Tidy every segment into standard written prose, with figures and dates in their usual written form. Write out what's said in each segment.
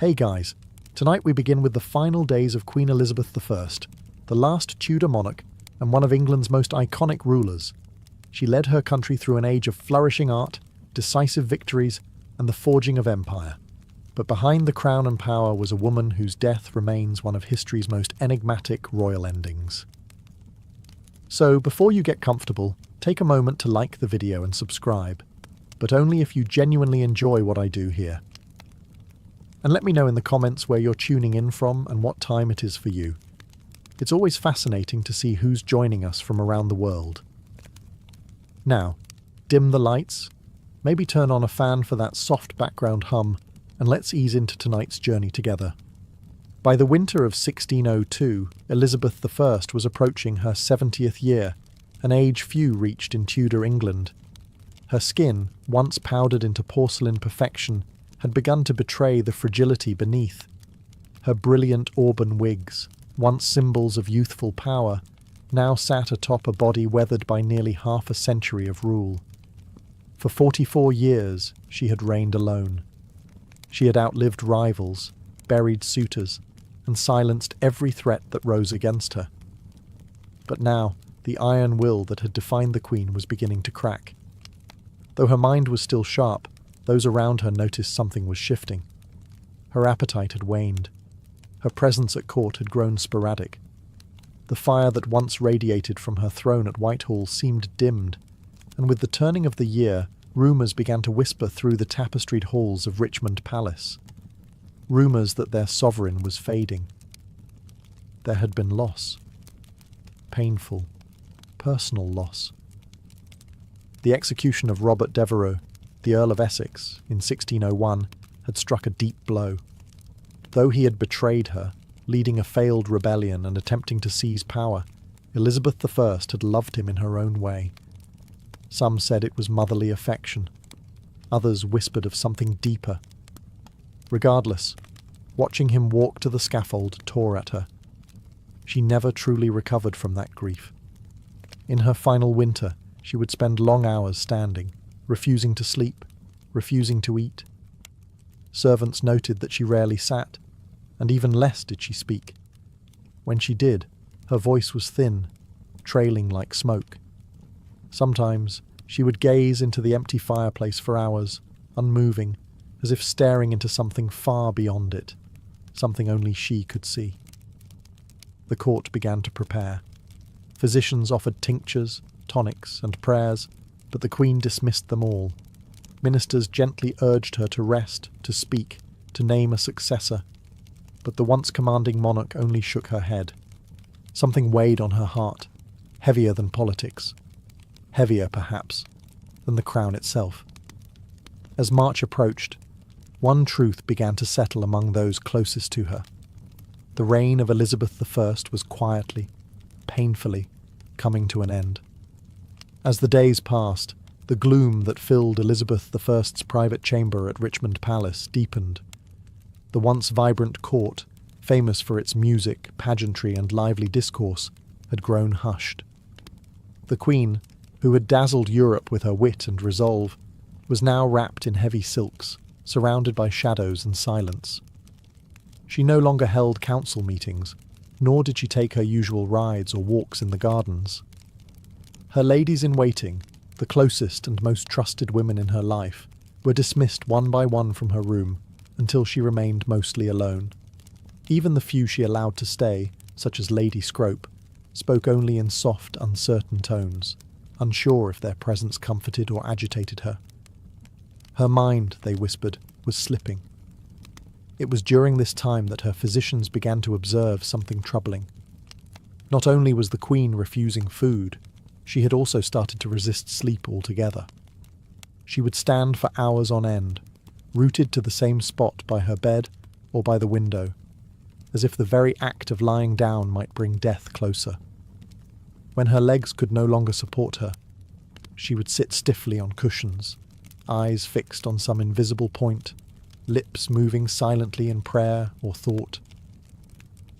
Hey guys, tonight we begin with the final days of Queen Elizabeth I, the last Tudor monarch and one of England's most iconic rulers. She led her country through an age of flourishing art, decisive victories, and the forging of empire. But behind the crown and power was a woman whose death remains one of history's most enigmatic royal endings. So, before you get comfortable, take a moment to like the video and subscribe, but only if you genuinely enjoy what I do here. And let me know in the comments where you're tuning in from and what time it is for you. It's always fascinating to see who's joining us from around the world. Now, dim the lights, maybe turn on a fan for that soft background hum, and let's ease into tonight's journey together. By the winter of 1602, Elizabeth I was approaching her 70th year, an age few reached in Tudor England. Her skin, once powdered into porcelain perfection, had begun to betray the fragility beneath. Her brilliant auburn wigs, once symbols of youthful power, now sat atop a body weathered by nearly half a century of rule. For 44 years, she had reigned alone. She had outlived rivals, buried suitors, and silenced every threat that rose against her. But now, the iron will that had defined the Queen was beginning to crack. Though her mind was still sharp, those around her noticed something was shifting. Her appetite had waned. Her presence at court had grown sporadic. The fire that once radiated from her throne at Whitehall seemed dimmed, and with the turning of the year, rumours began to whisper through the tapestried halls of Richmond Palace. Rumours that their sovereign was fading. There had been loss. Painful, personal loss. The execution of Robert Devereux, the Earl of Essex, in 1601, had struck a deep blow. Though he had betrayed her, leading a failed rebellion and attempting to seize power, Elizabeth I had loved him in her own way. Some said it was motherly affection. Others whispered of something deeper. Regardless, watching him walk to the scaffold tore at her. She never truly recovered from that grief. In her final winter, she would spend long hours standing, refusing to sleep, refusing to eat. Servants noted that she rarely sat, and even less did she speak. When she did, her voice was thin, trailing like smoke. Sometimes she would gaze into the empty fireplace for hours, unmoving, as if staring into something far beyond it, something only she could see. The court began to prepare. Physicians offered tinctures, tonics, and prayers, but the Queen dismissed them all. Ministers gently urged her to rest, to speak, to name a successor, but the once commanding monarch only shook her head. Something weighed on her heart, heavier than politics, heavier, perhaps, than the crown itself. As March approached, one truth began to settle among those closest to her. The reign of Elizabeth I was quietly, painfully, coming to an end. As the days passed, the gloom that filled Elizabeth I's private chamber at Richmond Palace deepened. The once vibrant court, famous for its music, pageantry, and lively discourse, had grown hushed. The Queen, who had dazzled Europe with her wit and resolve, was now wrapped in heavy silks, surrounded by shadows and silence. She no longer held council meetings, nor did she take her usual rides or walks in the gardens. Her ladies-in-waiting, the closest and most trusted women in her life, were dismissed one by one from her room until she remained mostly alone. Even the few she allowed to stay, such as Lady Scrope, spoke only in soft, uncertain tones, unsure if their presence comforted or agitated her. Her mind, they whispered, was slipping. It was during this time that her physicians began to observe something troubling. Not only was the Queen refusing food, she had also started to resist sleep altogether. She would stand for hours on end, rooted to the same spot by her bed or by the window, as if the very act of lying down might bring death closer. When her legs could no longer support her, she would sit stiffly on cushions, eyes fixed on some invisible point, lips moving silently in prayer or thought.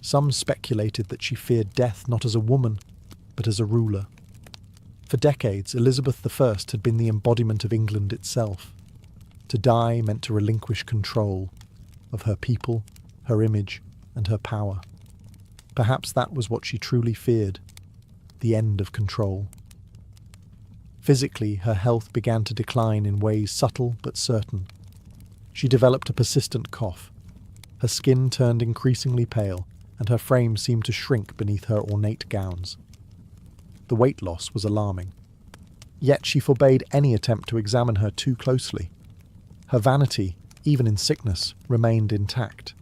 Some speculated that she feared death not as a woman, but as a ruler. For decades, Elizabeth I had been the embodiment of England itself. To die meant to relinquish control. of her people, her image, and her power. Perhaps that was what she truly feared, the end of control. Physically, her health began to decline in ways subtle but certain. She developed a persistent cough. Her skin turned increasingly pale, and her frame seemed to shrink beneath her ornate gowns. The weight loss was alarming. Yet she forbade any attempt to examine her too closely. Her vanity, even in sickness, remained intact.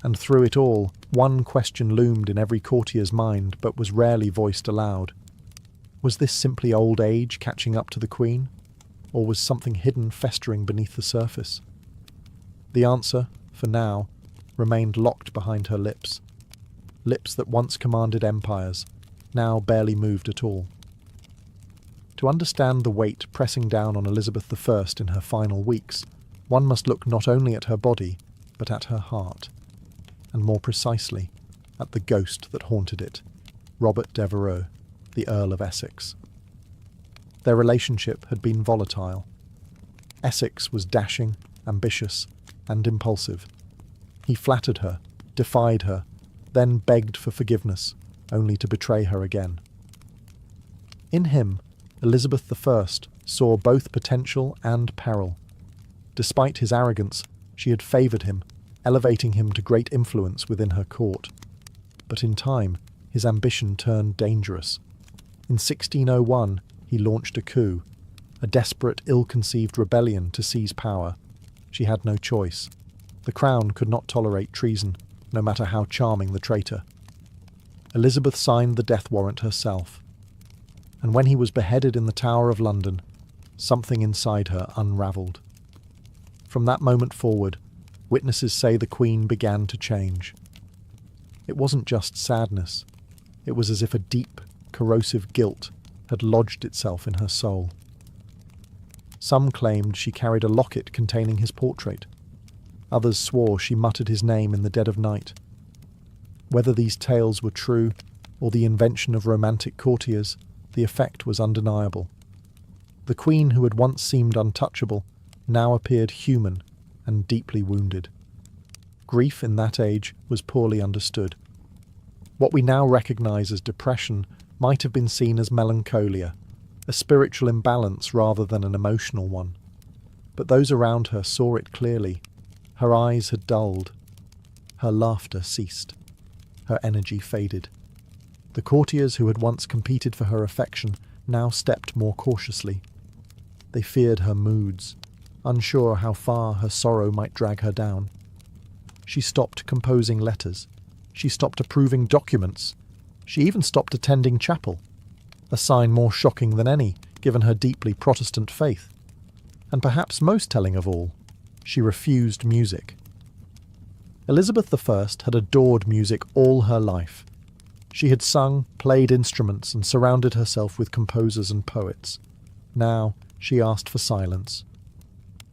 And through it all, one question loomed in every courtier's mind but was rarely voiced aloud. Was this simply old age catching up to the Queen? Or was something hidden festering beneath the surface? The answer, for now, remained locked behind her lips. Lips that once commanded empires, now barely moved at all. To understand the weight pressing down on Elizabeth I in her final weeks, one must look not only at her body, but at her heart, and more precisely, at the ghost that haunted it, Robert Devereux, the Earl of Essex. Their relationship had been volatile. Essex was dashing, ambitious, and impulsive. He flattered her, defied her, then begged for forgiveness, only to betray her again. In him, Elizabeth I saw both potential and peril. Despite his arrogance, she had favoured him, elevating him to great influence within her court. But in time, his ambition turned dangerous. In 1601, he launched a coup, a desperate, ill-conceived rebellion to seize power. She had no choice. The crown could not tolerate treason, no matter how charming the traitor. Elizabeth signed the death warrant herself. And when he was beheaded in the Tower of London, something inside her unravelled. From that moment forward, witnesses say the Queen began to change. It wasn't just sadness. It was as if a deep, corrosive guilt had lodged itself in her soul. Some claimed she carried a locket containing his portrait. Others swore she muttered his name in the dead of night. Whether these tales were true, or the invention of romantic courtiers, the effect was undeniable. The Queen who had once seemed untouchable now appeared human and deeply wounded. Grief in that age was poorly understood. What we now recognise as depression might have been seen as melancholia, a spiritual imbalance rather than an emotional one. But those around her saw it clearly. Her eyes had dulled. Her laughter ceased. Her energy faded. The courtiers who had once competed for her affection now stepped more cautiously. They feared her moods, unsure how far her sorrow might drag her down. She stopped composing letters. She stopped approving documents. She even stopped attending chapel, a sign more shocking than any, given her deeply Protestant faith. And perhaps most telling of all, she refused music. Elizabeth I had adored music all her life. She had sung, played instruments, and surrounded herself with composers and poets. Now she asked for silence.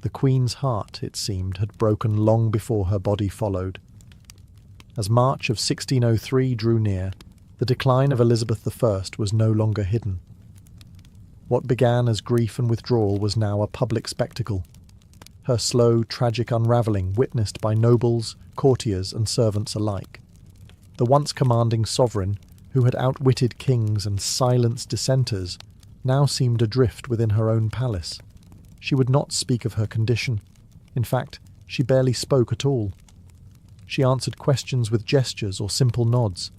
The Queen's heart, it seemed, had broken long before her body followed. As March of 1603 drew near, the decline of Elizabeth I was no longer hidden. What began as grief and withdrawal was now a public spectacle. Her slow, tragic unravelling witnessed by nobles, courtiers and servants alike. The once commanding sovereign, who had outwitted kings and silenced dissenters, now seemed adrift within her own palace. She would not speak of her condition. In fact, she barely spoke at all. She answered questions with gestures or simple nods.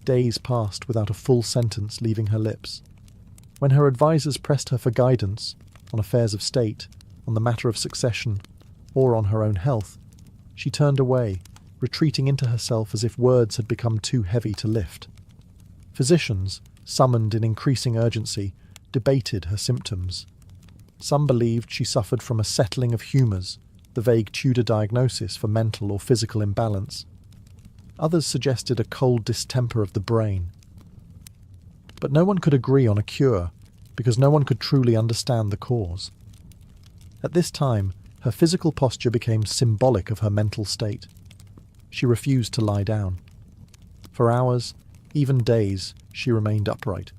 Days passed without a full sentence leaving her lips. When her advisers pressed her for guidance, on affairs of state, on the matter of succession, or on her own health, she turned away, retreating into herself as if words had become too heavy to lift. Physicians, summoned in increasing urgency, debated her symptoms. Some believed she suffered from a settling of humours, the vague Tudor diagnosis for mental or physical imbalance. Others suggested a cold distemper of the brain. But no one could agree on a cure, because no one could truly understand the cause. At this time, her physical posture became symbolic of her mental state. She refused to lie down. For hours, even days, she remained upright,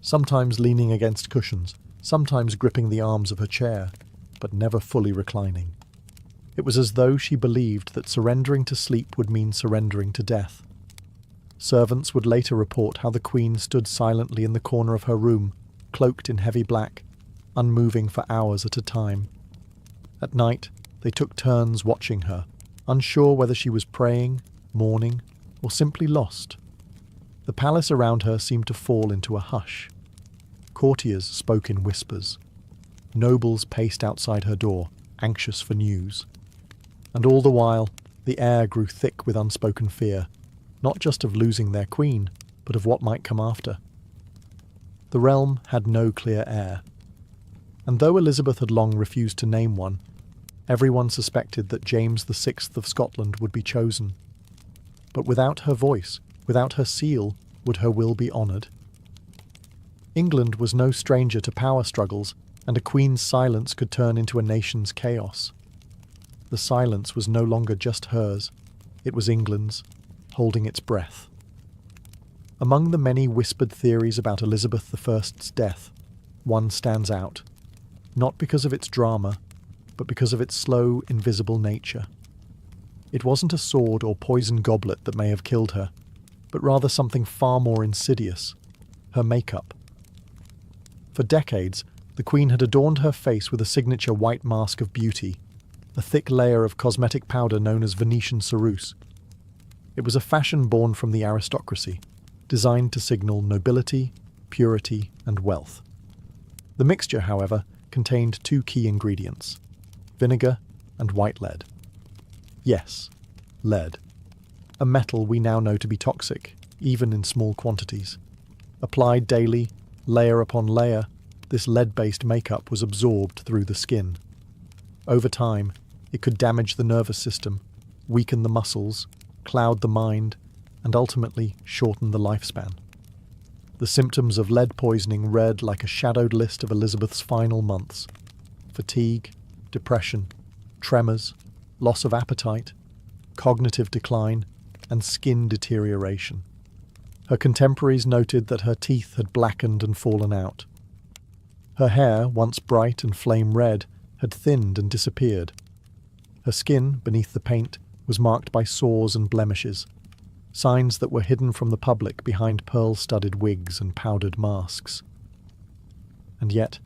sometimes leaning against cushions, sometimes gripping the arms of her chair, but never fully reclining. It was as though she believed that surrendering to sleep would mean surrendering to death. Servants would later report how the Queen stood silently in the corner of her room, cloaked in heavy black, unmoving for hours at a time. At night, they took turns watching her, unsure whether she was praying, mourning, or simply lost. The palace around her seemed to fall into a hush. Courtiers spoke in whispers. Nobles paced outside her door, anxious for news. And all the while, the air grew thick with unspoken fear, not just of losing their queen, but of what might come after. The realm had no clear heir. And though Elizabeth had long refused to name one, everyone suspected that James VI of Scotland would be chosen. But without her voice, without her seal, would her will be honoured? England was no stranger to power struggles, and a queen's silence could turn into a nation's chaos. The silence was no longer just hers, it was England's, holding its breath. Among the many whispered theories about Elizabeth I's death, one stands out, not because of its drama, but because of its slow, invisible nature. It wasn't a sword or poison goblet that may have killed her, but rather something far more insidious, her makeup. For decades, the Queen had adorned her face with a signature white mask of beauty, a thick layer of cosmetic powder known as Venetian ceruse. It was a fashion born from the aristocracy, designed to signal nobility, purity, and wealth. The mixture, however, contained two key ingredients: vinegar and white lead. Yes, lead. A metal we now know to be toxic, even in small quantities. Applied daily, layer upon layer, this lead-based makeup was absorbed through the skin. Over time, it could damage the nervous system, weaken the muscles, cloud the mind, and ultimately shorten the lifespan. The symptoms of lead poisoning read like a shadowed list of Elizabeth's final months: fatigue, depression, tremors, loss of appetite, cognitive decline, and skin deterioration. Her contemporaries noted that her teeth had blackened and fallen out. Her hair, once bright and flame red, had thinned and disappeared. Her skin, beneath the paint, was marked by sores and blemishes, signs that were hidden from the public behind pearl-studded wigs and powdered masks. And yet,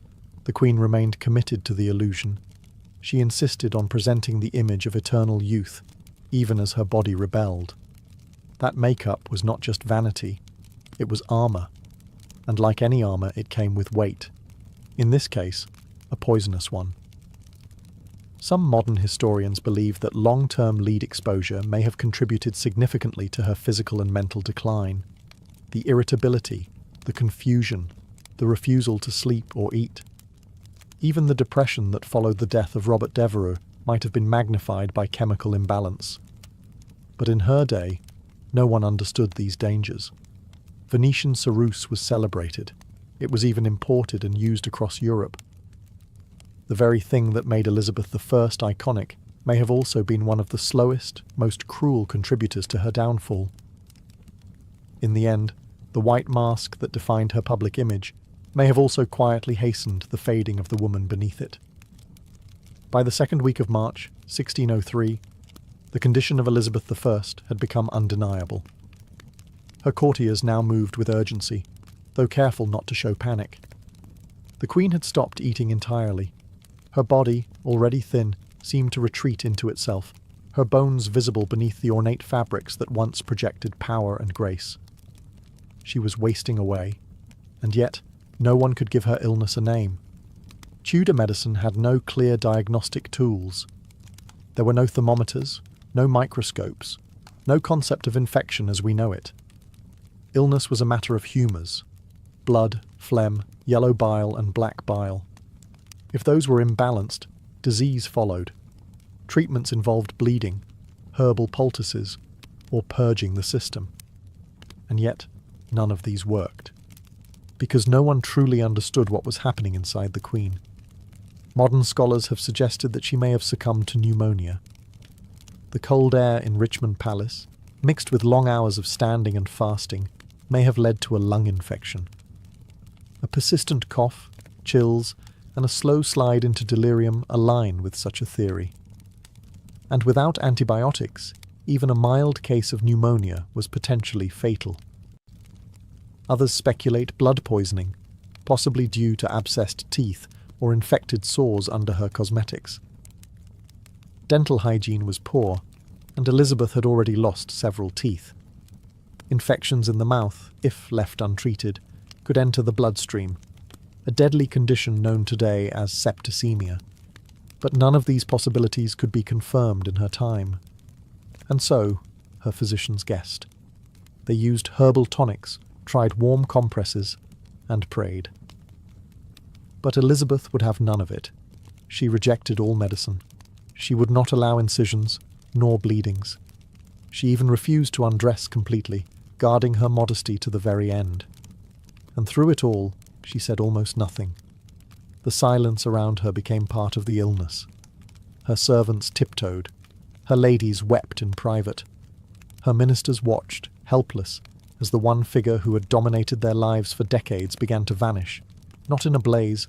the Queen remained committed to the illusion. She insisted on presenting the image of eternal youth, even as her body rebelled. That makeup was not just vanity, it was armour, and like any armour, it came with weight. In this case, a poisonous one. Some modern historians believe that long-term lead exposure may have contributed significantly to her physical and mental decline. The irritability, the confusion, the refusal to sleep or eat. Even the depression that followed the death of Robert Devereux might have been magnified by chemical imbalance. But in her day, no one understood these dangers. Venetian ceruse was celebrated. It was even imported and used across Europe. The very thing that made Elizabeth I iconic may have also been one of the slowest, most cruel contributors to her downfall. In the end, the white mask that defined her public image may have also quietly hastened the fading of the woman beneath it. By the second week of March, 1603, the condition of Elizabeth I had become undeniable. Her courtiers now moved with urgency, though careful not to show panic. The Queen had stopped eating entirely. Her body, already thin, seemed to retreat into itself, her bones visible beneath the ornate fabrics that once projected power and grace. She was wasting away, and yet no one could give her illness a name. Tudor medicine had no clear diagnostic tools. There were no thermometers, no microscopes, no concept of infection as we know it. Illness was a matter of humours: blood, phlegm, yellow bile, and black bile. If those were imbalanced, disease followed. Treatments involved bleeding, herbal poultices, or purging the system. And yet, none of these worked, because no one truly understood what was happening inside the Queen. Modern scholars have suggested that she may have succumbed to pneumonia. The cold air in Richmond Palace, mixed with long hours of standing and fasting, may have led to a lung infection. A persistent cough, chills, and a slow slide into delirium align with such a theory. And without antibiotics, even a mild case of pneumonia was potentially fatal. Others speculate blood poisoning, possibly due to abscessed teeth or infected sores under her cosmetics. Dental hygiene was poor, and Elizabeth had already lost several teeth. Infections in the mouth, if left untreated, could enter the bloodstream, a deadly condition known today as septicemia. But none of these possibilities could be confirmed in her time. And so, her physicians guessed. They used herbal tonics, tried warm compresses, and prayed. But Elizabeth would have none of it. She rejected all medicine. She would not allow incisions, nor bleedings. She even refused to undress completely, guarding her modesty to the very end. And through it all, she said almost nothing. The silence around her became part of the illness. Her servants tiptoed. Her ladies wept in private. Her ministers watched, helpless, as the one figure who had dominated their lives for decades began to vanish, not in a blaze,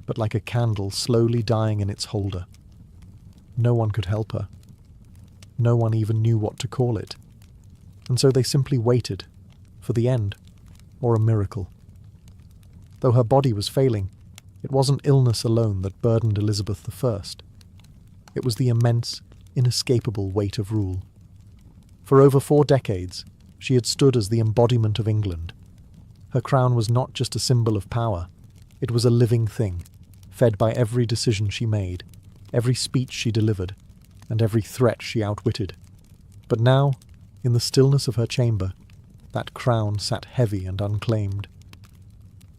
but like a candle slowly dying in its holder. No one could help her. No one even knew what to call it. And so they simply waited for the end, or a miracle. Though her body was failing, it wasn't illness alone that burdened Elizabeth I. It was the immense, inescapable weight of rule. For over 4 decades, she had stood as the embodiment of England. Her crown was not just a symbol of power, it was a living thing, fed by every decision she made, every speech she delivered, and every threat she outwitted. But now, in the stillness of her chamber, that crown sat heavy and unclaimed.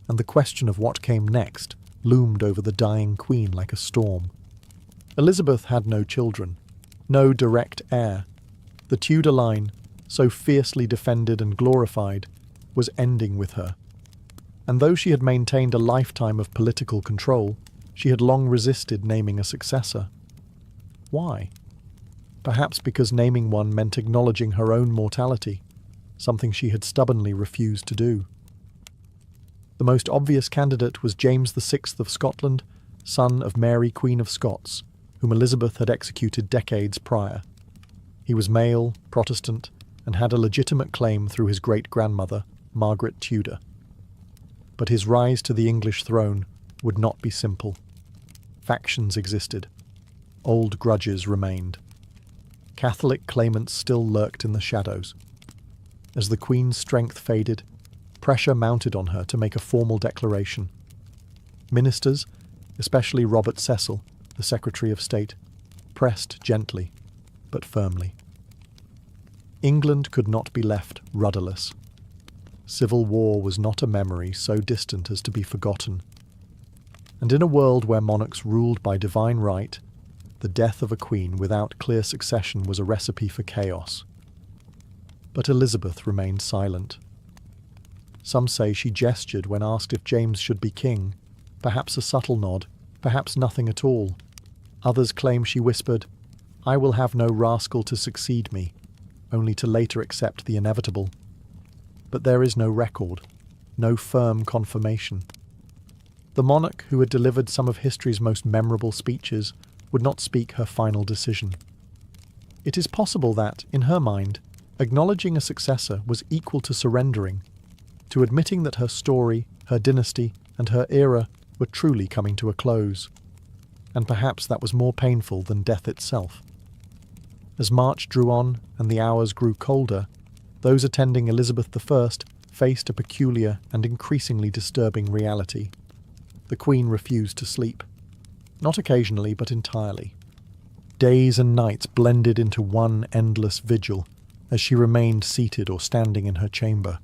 And the question of what came next loomed over the dying queen like a storm. Elizabeth had no children, no direct heir. The Tudor line, so fiercely defended and glorified, was ending with her. And though she had maintained a lifetime of political control, she had long resisted naming a successor. Why? Perhaps because naming one meant acknowledging her own mortality, something she had stubbornly refused to do. The most obvious candidate was James VI of Scotland, son of Mary, Queen of Scots, whom Elizabeth had executed decades prior. He was male, Protestant, and had a legitimate claim through his great-grandmother, Margaret Tudor. But his rise to the English throne would not be simple. Factions existed. Old grudges remained. Catholic claimants still lurked in the shadows. As the Queen's strength faded, pressure mounted on her to make a formal declaration. Ministers, especially Robert Cecil, the Secretary of State, pressed gently, but firmly. England could not be left rudderless. Civil war was not a memory so distant as to be forgotten. And in a world where monarchs ruled by divine right, the death of a queen without clear succession was a recipe for chaos. But Elizabeth remained silent. Some say she gestured when asked if James should be king, perhaps a subtle nod, perhaps nothing at all. Others claim she whispered, "I will have no rascal to succeed me," only to later accept the inevitable. But there is no record, no firm confirmation. The monarch who had delivered some of history's most memorable speeches would not speak her final decision. It is possible that, in her mind, acknowledging a successor was equal to surrendering, to admitting that her story, her dynasty, and her era were truly coming to a close. And perhaps that was more painful than death itself. As March drew on and the hours grew colder, those attending Elizabeth I faced a peculiar and increasingly disturbing reality. The Queen refused to sleep. Not occasionally, but entirely. Days and nights blended into one endless vigil as she remained seated or standing in her chamber,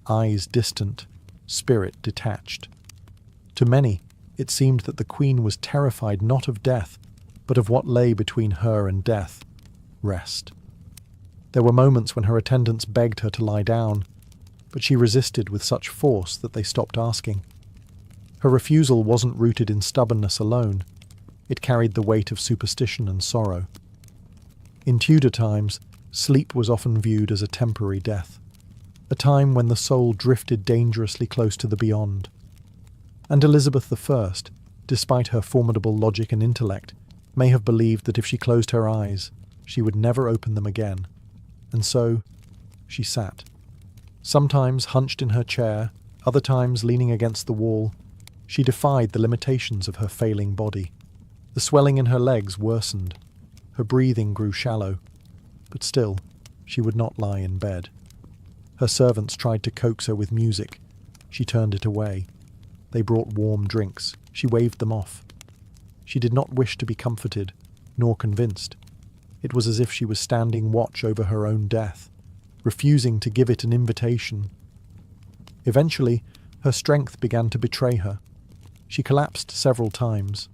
eyes distant, spirit detached. To many, it seemed that the Queen was terrified not of death, but of what lay between her and death: rest. There were moments when her attendants begged her to lie down, but she resisted with such force that they stopped asking. Her refusal wasn't rooted in stubbornness alone. It carried the weight of superstition and sorrow. In Tudor times, sleep was often viewed as a temporary death, a time when the soul drifted dangerously close to the beyond. And Elizabeth I, despite her formidable logic and intellect, may have believed that if she closed her eyes, She would never open them again. And so, she sat. Sometimes hunched in her chair, other times leaning against the wall, she defied the limitations of her failing body. The swelling in her legs worsened. Her breathing grew shallow. But still, she would not lie in bed. Her servants tried to coax her with music. She turned it away. They brought warm drinks. She waved them off. She did not wish to be comforted, nor convinced. It was as if she was standing watch over her own death, refusing to give it an invitation. Eventually, her strength began to betray her. She collapsed several times.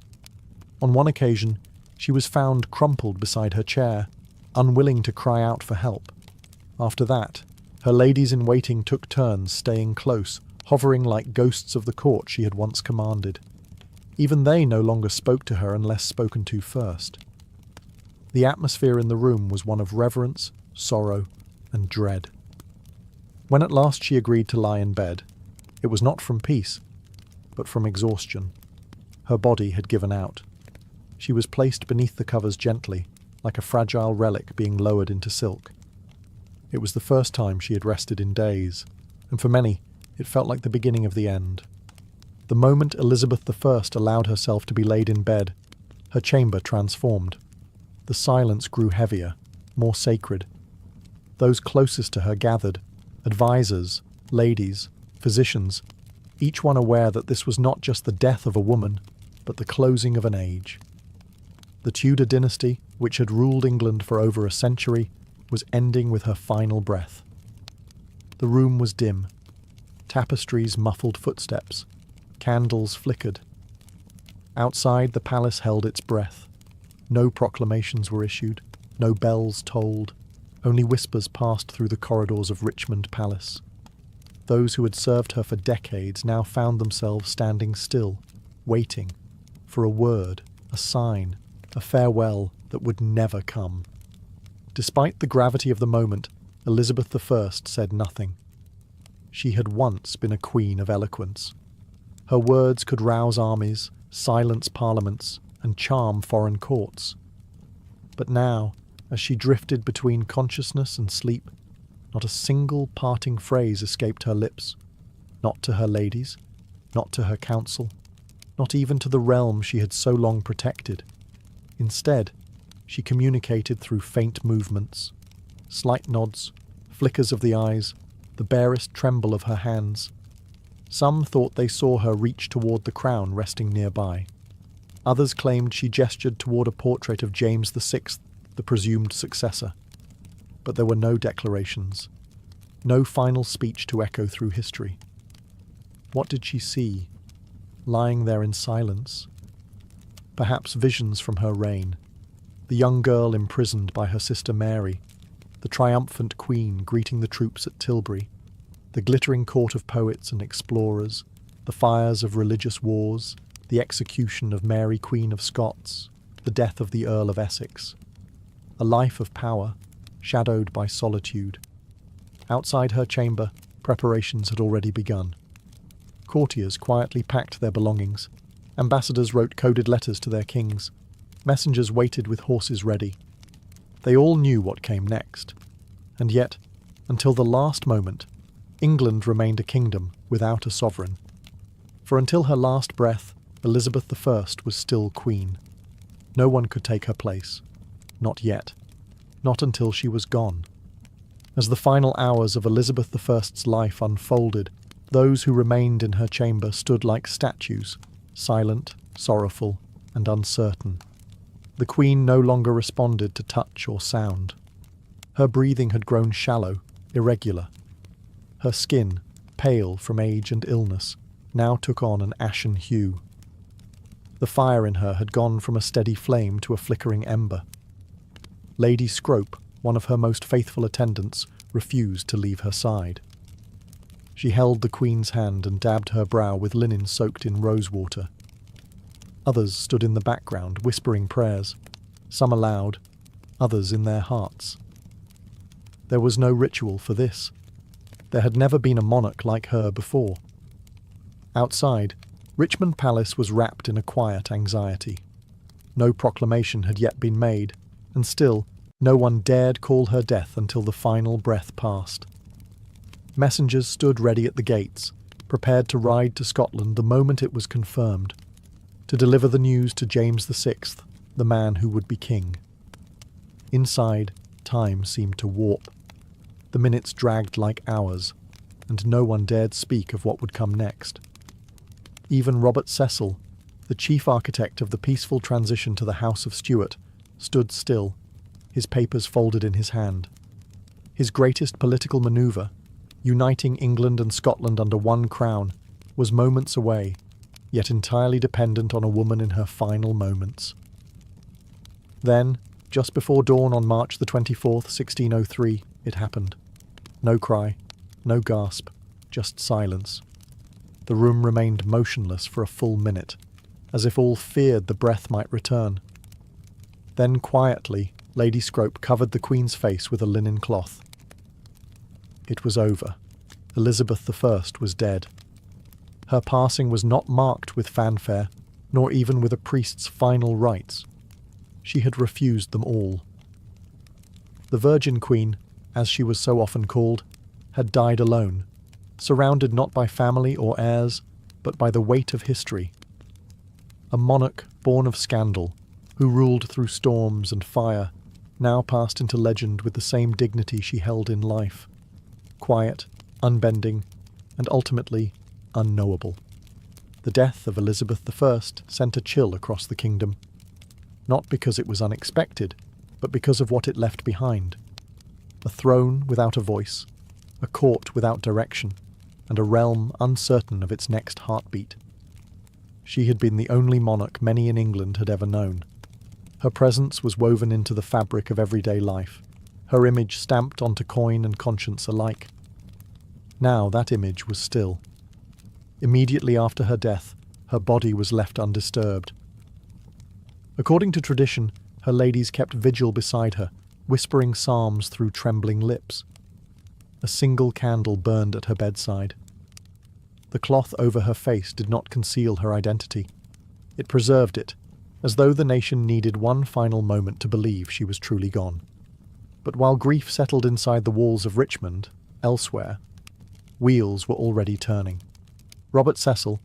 On one occasion, she was found crumpled beside her chair, unwilling to cry out for help. After that, her ladies-in-waiting took turns staying close, hovering like ghosts of the court she had once commanded. Even they no longer spoke to her unless spoken to first. The atmosphere in the room was one of reverence, sorrow, and dread. When at last she agreed to lie in bed, it was not from peace, but from exhaustion. Her body had given out. She was placed beneath the covers gently, like a fragile relic being lowered into silk. It was the first time she had rested in days, and for many, it felt like the beginning of the end. The moment Elizabeth I allowed herself to be laid in bed, her chamber transformed. The silence grew heavier, more sacred. Those closest to her gathered, advisors, ladies, physicians, each one aware that this was not just the death of a woman, but the closing of an age. The Tudor dynasty, which had ruled England for over a century, was ending with her final breath. The room was dim. Tapestries muffled footsteps. Candles flickered. Outside, the palace held its breath. No proclamations were issued, no bells tolled, only whispers passed through the corridors of Richmond Palace. Those who had served her for decades now found themselves standing still, waiting for a word, a sign, a farewell that would never come. Despite the gravity of the moment, Elizabeth I said nothing. She had once been a queen of eloquence. Her words could rouse armies, silence parliaments, and charm foreign courts. But now, as she drifted between consciousness and sleep, not a single parting phrase escaped her lips. Not to her ladies, not to her council, not even to the realm she had so long protected. Instead, she communicated through faint movements, slight nods, flickers of the eyes, the barest tremble of her hands. Some thought they saw her reach toward the crown resting nearby. Others claimed she gestured toward a portrait of James VI, the presumed successor. But there were no declarations, no final speech to echo through history. What did she see, lying there in silence? Perhaps visions from her reign, the young girl imprisoned by her sister Mary, the triumphant queen greeting the troops at Tilbury, the glittering court of poets and explorers, the fires of religious wars, the execution of Mary Queen of Scots, the death of the Earl of Essex. A life of power, shadowed by solitude. Outside her chamber, preparations had already begun. Courtiers quietly packed their belongings. Ambassadors wrote coded letters to their kings. Messengers waited with horses ready. They all knew what came next. And yet, until the last moment, England remained a kingdom without a sovereign. For until her last breath, Elizabeth I was still queen. No one could take her place. Not yet. Not until she was gone. As the final hours of Elizabeth I's life unfolded, those who remained in her chamber stood like statues, silent, sorrowful, and uncertain. The queen no longer responded to touch or sound. Her breathing had grown shallow, irregular. Her skin, pale from age and illness, now took on an ashen hue. The fire in her had gone from a steady flame to a flickering ember. Lady Scrope, one of her most faithful attendants, refused to leave her side. She held the queen's hand and dabbed her brow with linen soaked in rosewater. Others stood in the background, whispering prayers, some aloud, others in their hearts. There was no ritual for this. There had never been a monarch like her before. Outside, Richmond Palace was wrapped in a quiet anxiety. No proclamation had yet been made, and still, No one dared call her death until the final breath passed. Messengers stood ready at the gates, prepared to ride to Scotland the moment it was confirmed, to deliver the news to James VI, the man who would be king. Inside, time seemed to warp. The minutes dragged like hours, and no one dared speak of what would come next. Even Robert Cecil, the chief architect of the peaceful transition to the House of Stuart, stood still, his papers folded in his hand. His greatest political manoeuvre, uniting England and Scotland under one crown, was moments away, yet entirely dependent on a woman in her final moments. Then, just before dawn on March the 24th, 1603, it happened. No cry, no gasp, just silence. The room remained motionless for a full minute, as if all feared the breath might return. Then quietly, Lady Scrope covered the Queen's face with a linen cloth. It was over. Elizabeth I was dead. Her passing was not marked with fanfare, nor even with a priest's final rites. She had refused them all. The Virgin Queen, as she was so often called, had died alone, surrounded not by family or heirs, but by the weight of history. A monarch born of scandal, who ruled through storms and fire, now passed into legend with the same dignity she held in life. Quiet, unbending, and ultimately unknowable. The death of Elizabeth I sent a chill across the kingdom, not because it was unexpected, but because of what it left behind. A throne without a voice, a court without direction, and a realm uncertain of its next heartbeat. She had been the only monarch many in England had ever known. Her presence was woven into the fabric of everyday life, her image stamped onto coin and conscience alike. Now that image was still. Immediately after her death, her body was left undisturbed. According to tradition, her ladies kept vigil beside her, whispering psalms through trembling lips. A single candle burned at her bedside. The cloth over her face did not conceal her identity. It preserved it, as though the nation needed one final moment to believe she was truly gone. But while grief settled inside the walls of Richmond, elsewhere, wheels were already turning. Robert Cecil,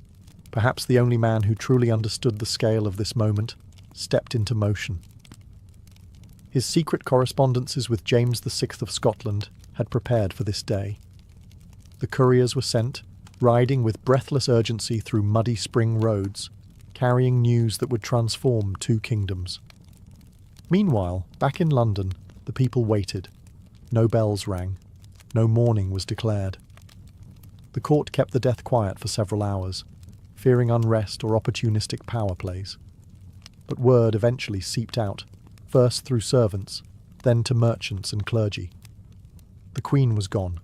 perhaps the only man who truly understood the scale of this moment, stepped into motion. His secret correspondences with James VI of Scotland had prepared for this day. The couriers were sent, riding with breathless urgency through muddy spring roads, carrying news that would transform two kingdoms. Meanwhile, back in London, the people waited. No bells rang. No mourning was declared. The court kept the death quiet for several hours, fearing unrest or opportunistic power plays. But word eventually seeped out, first through servants, then to merchants and clergy. The Queen was gone,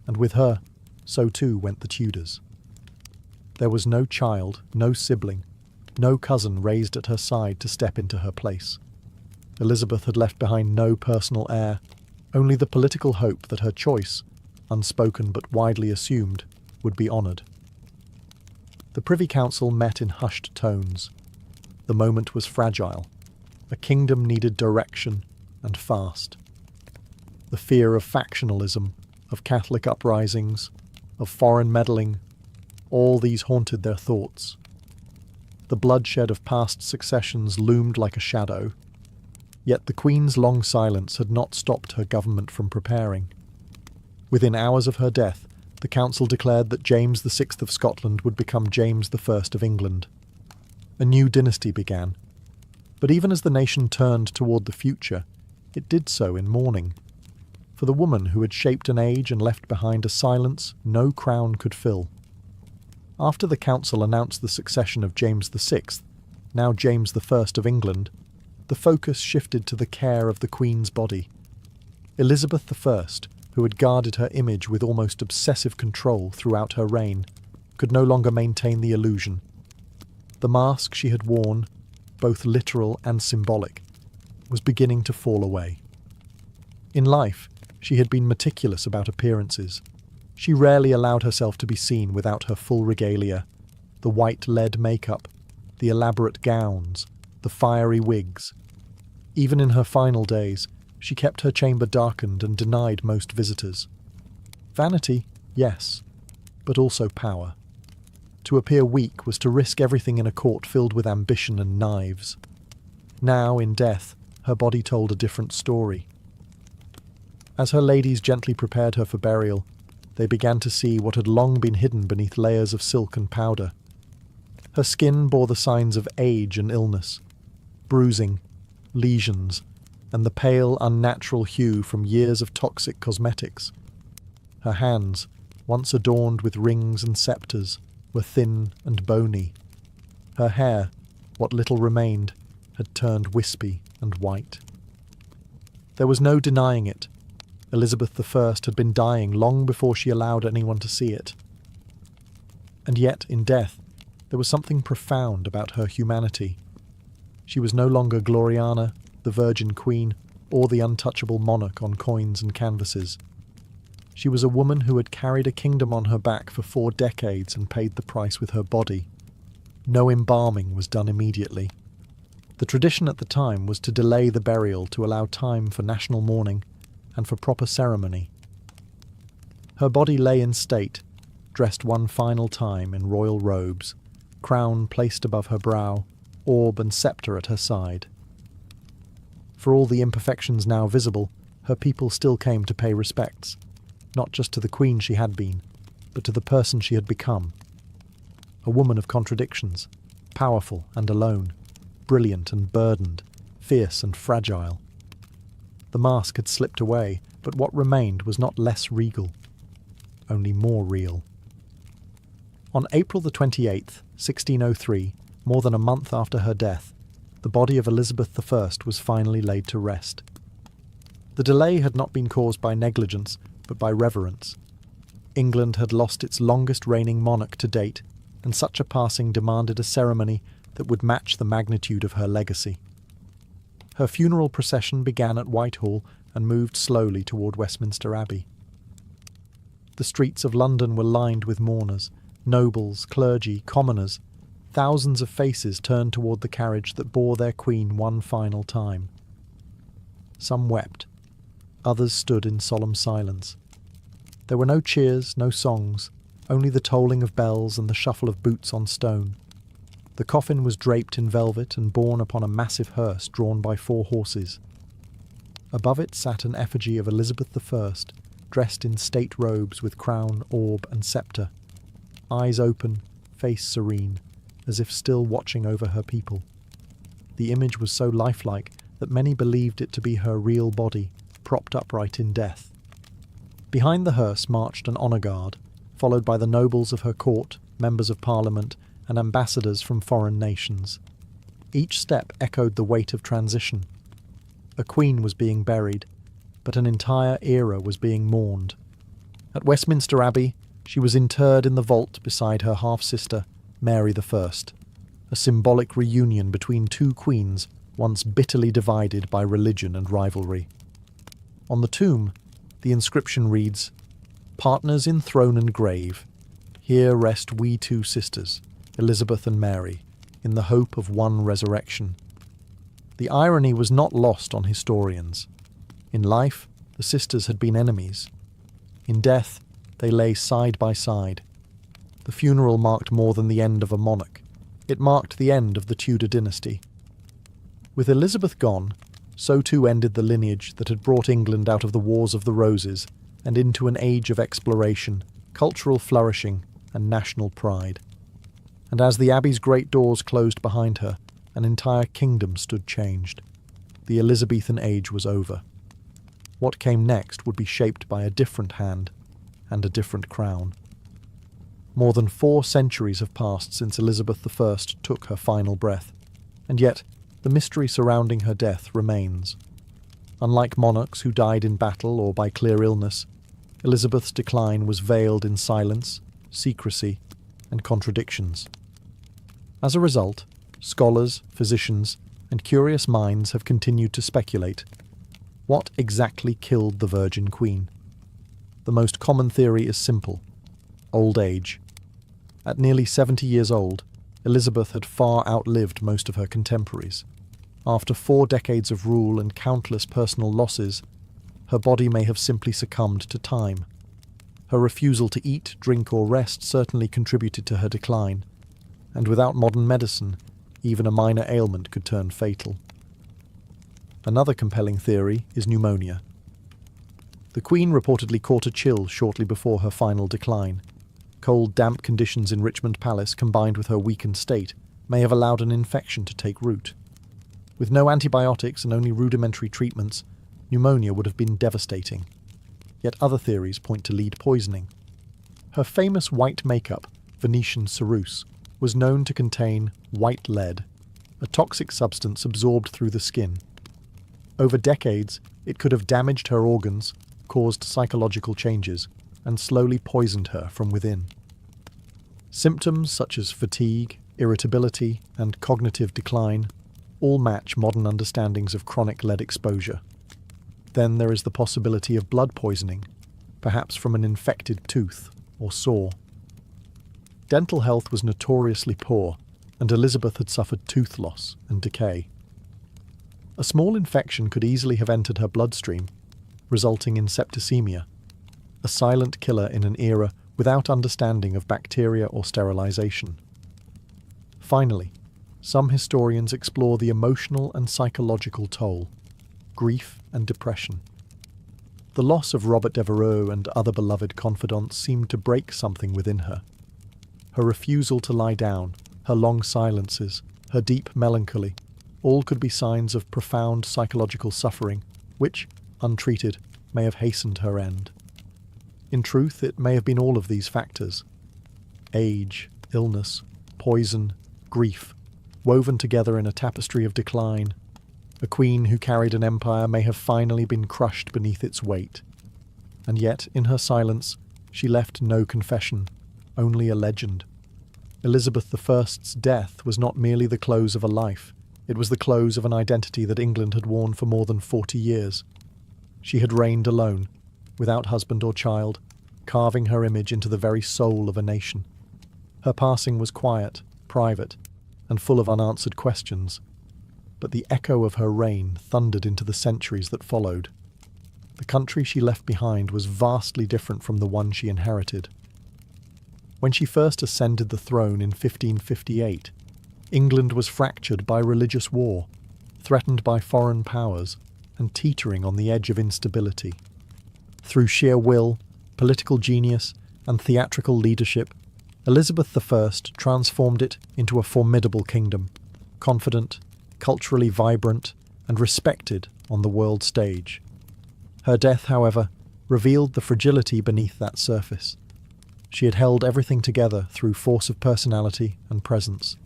and with her, so too went the Tudors. There was no child, no sibling, no cousin raised at her side to step into her place. Elizabeth had left behind no personal heir, only the political hope that her choice, unspoken but widely assumed, would be honoured. The Privy Council met in hushed tones. The moment was fragile. A kingdom needed direction, and fast. The fear of factionalism, of Catholic uprisings, of foreign meddling, all these haunted their thoughts. The bloodshed of past successions loomed like a shadow, yet the Queen's long silence had not stopped her government from preparing. Within hours of her death, the Council declared that James VI of Scotland would become James I of England. A new dynasty began, but even as the nation turned toward the future, it did so in mourning. For the woman who had shaped an age and left behind a silence no crown could fill. After the Council announced the succession of James VI, now James I of England, the focus shifted to the care of the Queen's body. Elizabeth I, who had guarded her image with almost obsessive control throughout her reign, could no longer maintain the illusion. The mask she had worn, both literal and symbolic, was beginning to fall away. In life, she had been meticulous about appearances. She rarely allowed herself to be seen without her full regalia, the white lead makeup, the elaborate gowns, the fiery wigs. Even in her final days, She kept her chamber darkened and denied most visitors. Vanity, yes, but also power. To appear weak was to risk everything in a court filled with ambition and knives. Now, in death, her body told a different story. As her ladies gently prepared her for burial, they began to see what had long been hidden beneath layers of silk and powder. Her skin bore the signs of age and illness, bruising, lesions, and the pale, unnatural hue from years of toxic cosmetics. Her hands, once adorned with rings and sceptres, were thin and bony. Her hair, what little remained, had turned wispy and white. There was no denying it. Elizabeth I had been dying long before she allowed anyone to see it. And yet, in death, there was something profound about her humanity. She was no longer Gloriana, the Virgin Queen, or the untouchable monarch on coins and canvases. She was a woman who had carried a kingdom on her back for 4 decades and paid the price with her body. No embalming was done immediately. The tradition at the time was to delay the burial to allow time for national mourning and for proper ceremony. Her body lay in state, dressed one final time in royal robes, crown placed above her brow, orb and sceptre at her side. For all the imperfections now visible, her people still came to pay respects, not just to the queen she had been, but to the person she had become. A woman of contradictions, powerful and alone, brilliant and burdened, fierce and fragile. The mask had slipped away, but what remained was not less regal, only more real. On April the 28th, 1603, more than a month after her death, the body of Elizabeth I was finally laid to rest. The delay had not been caused by negligence, but by reverence. England had lost its longest reigning monarch to date, and such a passing demanded a ceremony that would match the magnitude of her legacy. Her funeral procession began at Whitehall and moved slowly toward Westminster Abbey. The streets of London were lined with mourners, nobles, clergy, commoners. Thousands of faces turned toward the carriage that bore their queen one final time. Some wept. Others stood in solemn silence. There were no cheers, no songs, only the tolling of bells and the shuffle of boots on stone. The coffin was draped in velvet and borne upon a massive hearse drawn by 4 horses. Above it sat an effigy of Elizabeth I, dressed in state robes with crown, orb and sceptre, eyes open, face serene, as if still watching over her people. The image was so lifelike that many believed it to be her real body, propped upright in death. Behind the hearse marched an honour guard, followed by the nobles of her court, members of Parliament, and ambassadors from foreign nations. Each step echoed the weight of transition. A queen was being buried, but an entire era was being mourned. At Westminster Abbey, she was interred in the vault beside her half-sister, Mary I, a symbolic reunion between 2 queens once bitterly divided by religion and rivalry. On the tomb, the inscription reads, "Partners in throne and grave, here rest we 2 sisters, Elizabeth and Mary, in the hope of one resurrection." The irony was not lost on historians. In life, the sisters had been enemies. In death, they lay side by side. The funeral marked more than the end of a monarch. It marked the end of the Tudor dynasty. With Elizabeth gone, so too ended the lineage that had brought England out of the Wars of the Roses and into an age of exploration, cultural flourishing, and national pride. And as the Abbey's great doors closed behind her, an entire kingdom stood changed. The Elizabethan age was over. What came next would be shaped by a different hand and a different crown. More than 4 centuries have passed since Elizabeth I took her final breath, and yet the mystery surrounding her death remains. Unlike monarchs who died in battle or by clear illness, Elizabeth's decline was veiled in silence, secrecy, and contradictions. As a result, scholars, physicians, and curious minds have continued to speculate. What exactly killed the Virgin Queen? The most common theory is simple: old age. At nearly 70 years old, Elizabeth had far outlived most of her contemporaries. After 4 decades of rule and countless personal losses, her body may have simply succumbed to time. Her refusal to eat, drink, or rest certainly contributed to her decline, and without modern medicine, even a minor ailment could turn fatal. Another compelling theory is pneumonia. The Queen reportedly caught a chill shortly before her final decline. Cold, damp conditions in Richmond Palace, combined with her weakened state, may have allowed an infection to take root. With no antibiotics and only rudimentary treatments, pneumonia would have been devastating. Yet other theories point to lead poisoning. Her famous white makeup, Venetian ceruse, was known to contain white lead, a toxic substance absorbed through the skin. Over decades, it could have damaged her organs, caused psychological changes, and slowly poisoned her from within. Symptoms such as fatigue, irritability, and cognitive decline all match modern understandings of chronic lead exposure. Then there is the possibility of blood poisoning, perhaps from an infected tooth or sore. Dental health was notoriously poor, and Elizabeth had suffered tooth loss and decay. A small infection could easily have entered her bloodstream, resulting in septicemia, a silent killer in an era without understanding of bacteria or sterilization. Finally, some historians explore the emotional and psychological toll, grief and depression. The loss of Robert Devereux and other beloved confidants seemed to break something within her. Her refusal to lie down, her long silences, her deep melancholy, all could be signs of profound psychological suffering, which, untreated, may have hastened her end. In truth, it may have been all of these factors: age, illness, poison, grief, woven together in a tapestry of decline. A queen who carried an empire may have finally been crushed beneath its weight. And yet, in her silence, she left no confession, only a legend. Elizabeth I's death was not merely the close of a life, it was the close of an identity that England had worn for more than 40 years. She had reigned alone, without husband or child, carving her image into the very soul of a nation. Her passing was quiet, private, and full of unanswered questions, but the echo of her reign thundered into the centuries that followed. The country she left behind was vastly different from the one she inherited. When she first ascended the throne in 1558, England was fractured by religious war, threatened by foreign powers, and teetering on the edge of instability. Through sheer will, political genius, and theatrical leadership, Elizabeth I transformed it into a formidable kingdom, confident, culturally vibrant, and respected on the world stage. Her death, however, revealed the fragility beneath that surface. She had held everything together through force of personality and presence.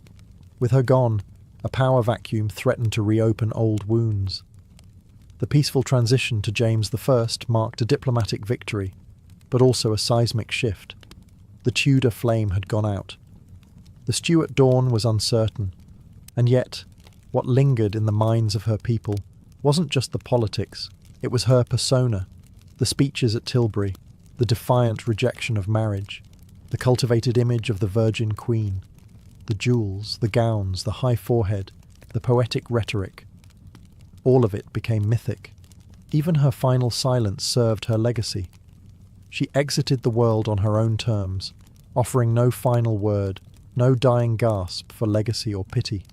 With her gone, a power vacuum threatened to reopen old wounds. The peaceful transition to James I marked a diplomatic victory, but also a seismic shift. The Tudor flame had gone out. The Stuart dawn was uncertain, and yet, what lingered in the minds of her people wasn't just the politics, it was her persona, the speeches at Tilbury, the defiant rejection of marriage, the cultivated image of the Virgin Queen, the jewels, the gowns, the high forehead, the poetic rhetoric. All of it became mythic. Even her final silence served her legacy. She exited the world on her own terms, offering no final word, no dying gasp for legacy or pity.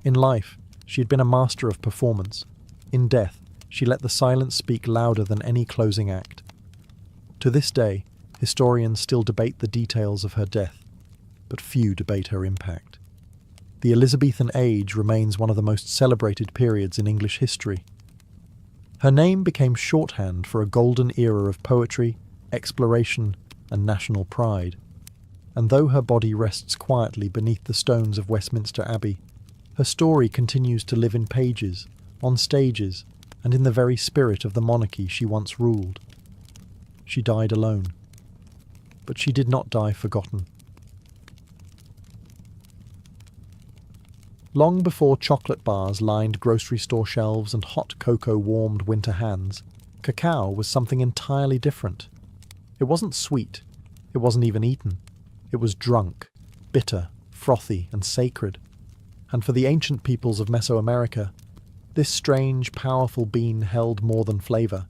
In life, she had been a master of performance. In death, she let the silence speak louder than any closing act. To this day, historians still debate the details of her death, but few debate her impact. The Elizabethan age remains one of the most celebrated periods in English history. Her name became shorthand for a golden era of poetry, exploration, and national pride. And though her body rests quietly beneath the stones of Westminster Abbey, her story continues to live in pages, on stages, and in the very spirit of the monarchy she once ruled. She died alone. But she did not die forgotten. Long before chocolate bars lined grocery store shelves and hot cocoa warmed winter hands, cacao was something entirely different. It wasn't sweet. It wasn't even eaten. It was drunk, bitter, frothy, and sacred. And for the ancient peoples of Mesoamerica, this strange, powerful bean held more than flavor.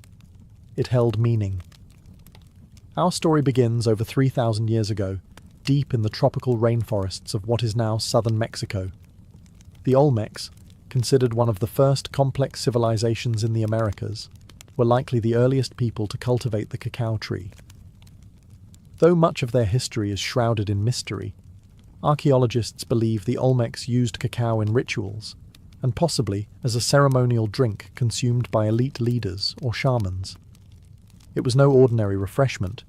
It held meaning. Our story begins over 3,000 years ago, deep in the tropical rainforests of what is now southern Mexico. The Olmecs, considered one of the first complex civilizations in the Americas, were likely the earliest people to cultivate the cacao tree. Though much of their history is shrouded in mystery, archaeologists believe the Olmecs used cacao in rituals, and possibly as a ceremonial drink consumed by elite leaders or shamans. It was no ordinary refreshment.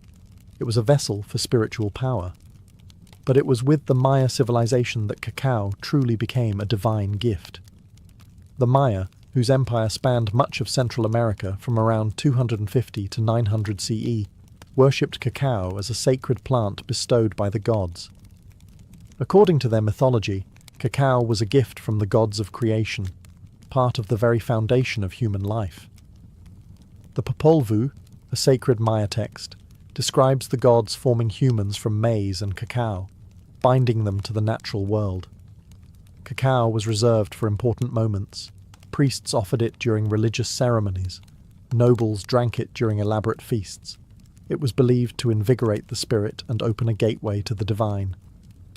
It was a vessel for spiritual power. But it was with the Maya civilization that cacao truly became a divine gift. The Maya, whose empire spanned much of Central America from around 250 to 900 CE, worshipped cacao as a sacred plant bestowed by the gods. According to their mythology, cacao was a gift from the gods of creation, part of the very foundation of human life. The Popol Vuh, a sacred Maya text, describes the gods forming humans from maize and cacao, binding them to the natural world. Cacao was reserved for important moments. Priests offered it during religious ceremonies. Nobles drank it during elaborate feasts. It was believed to invigorate the spirit and open a gateway to the divine.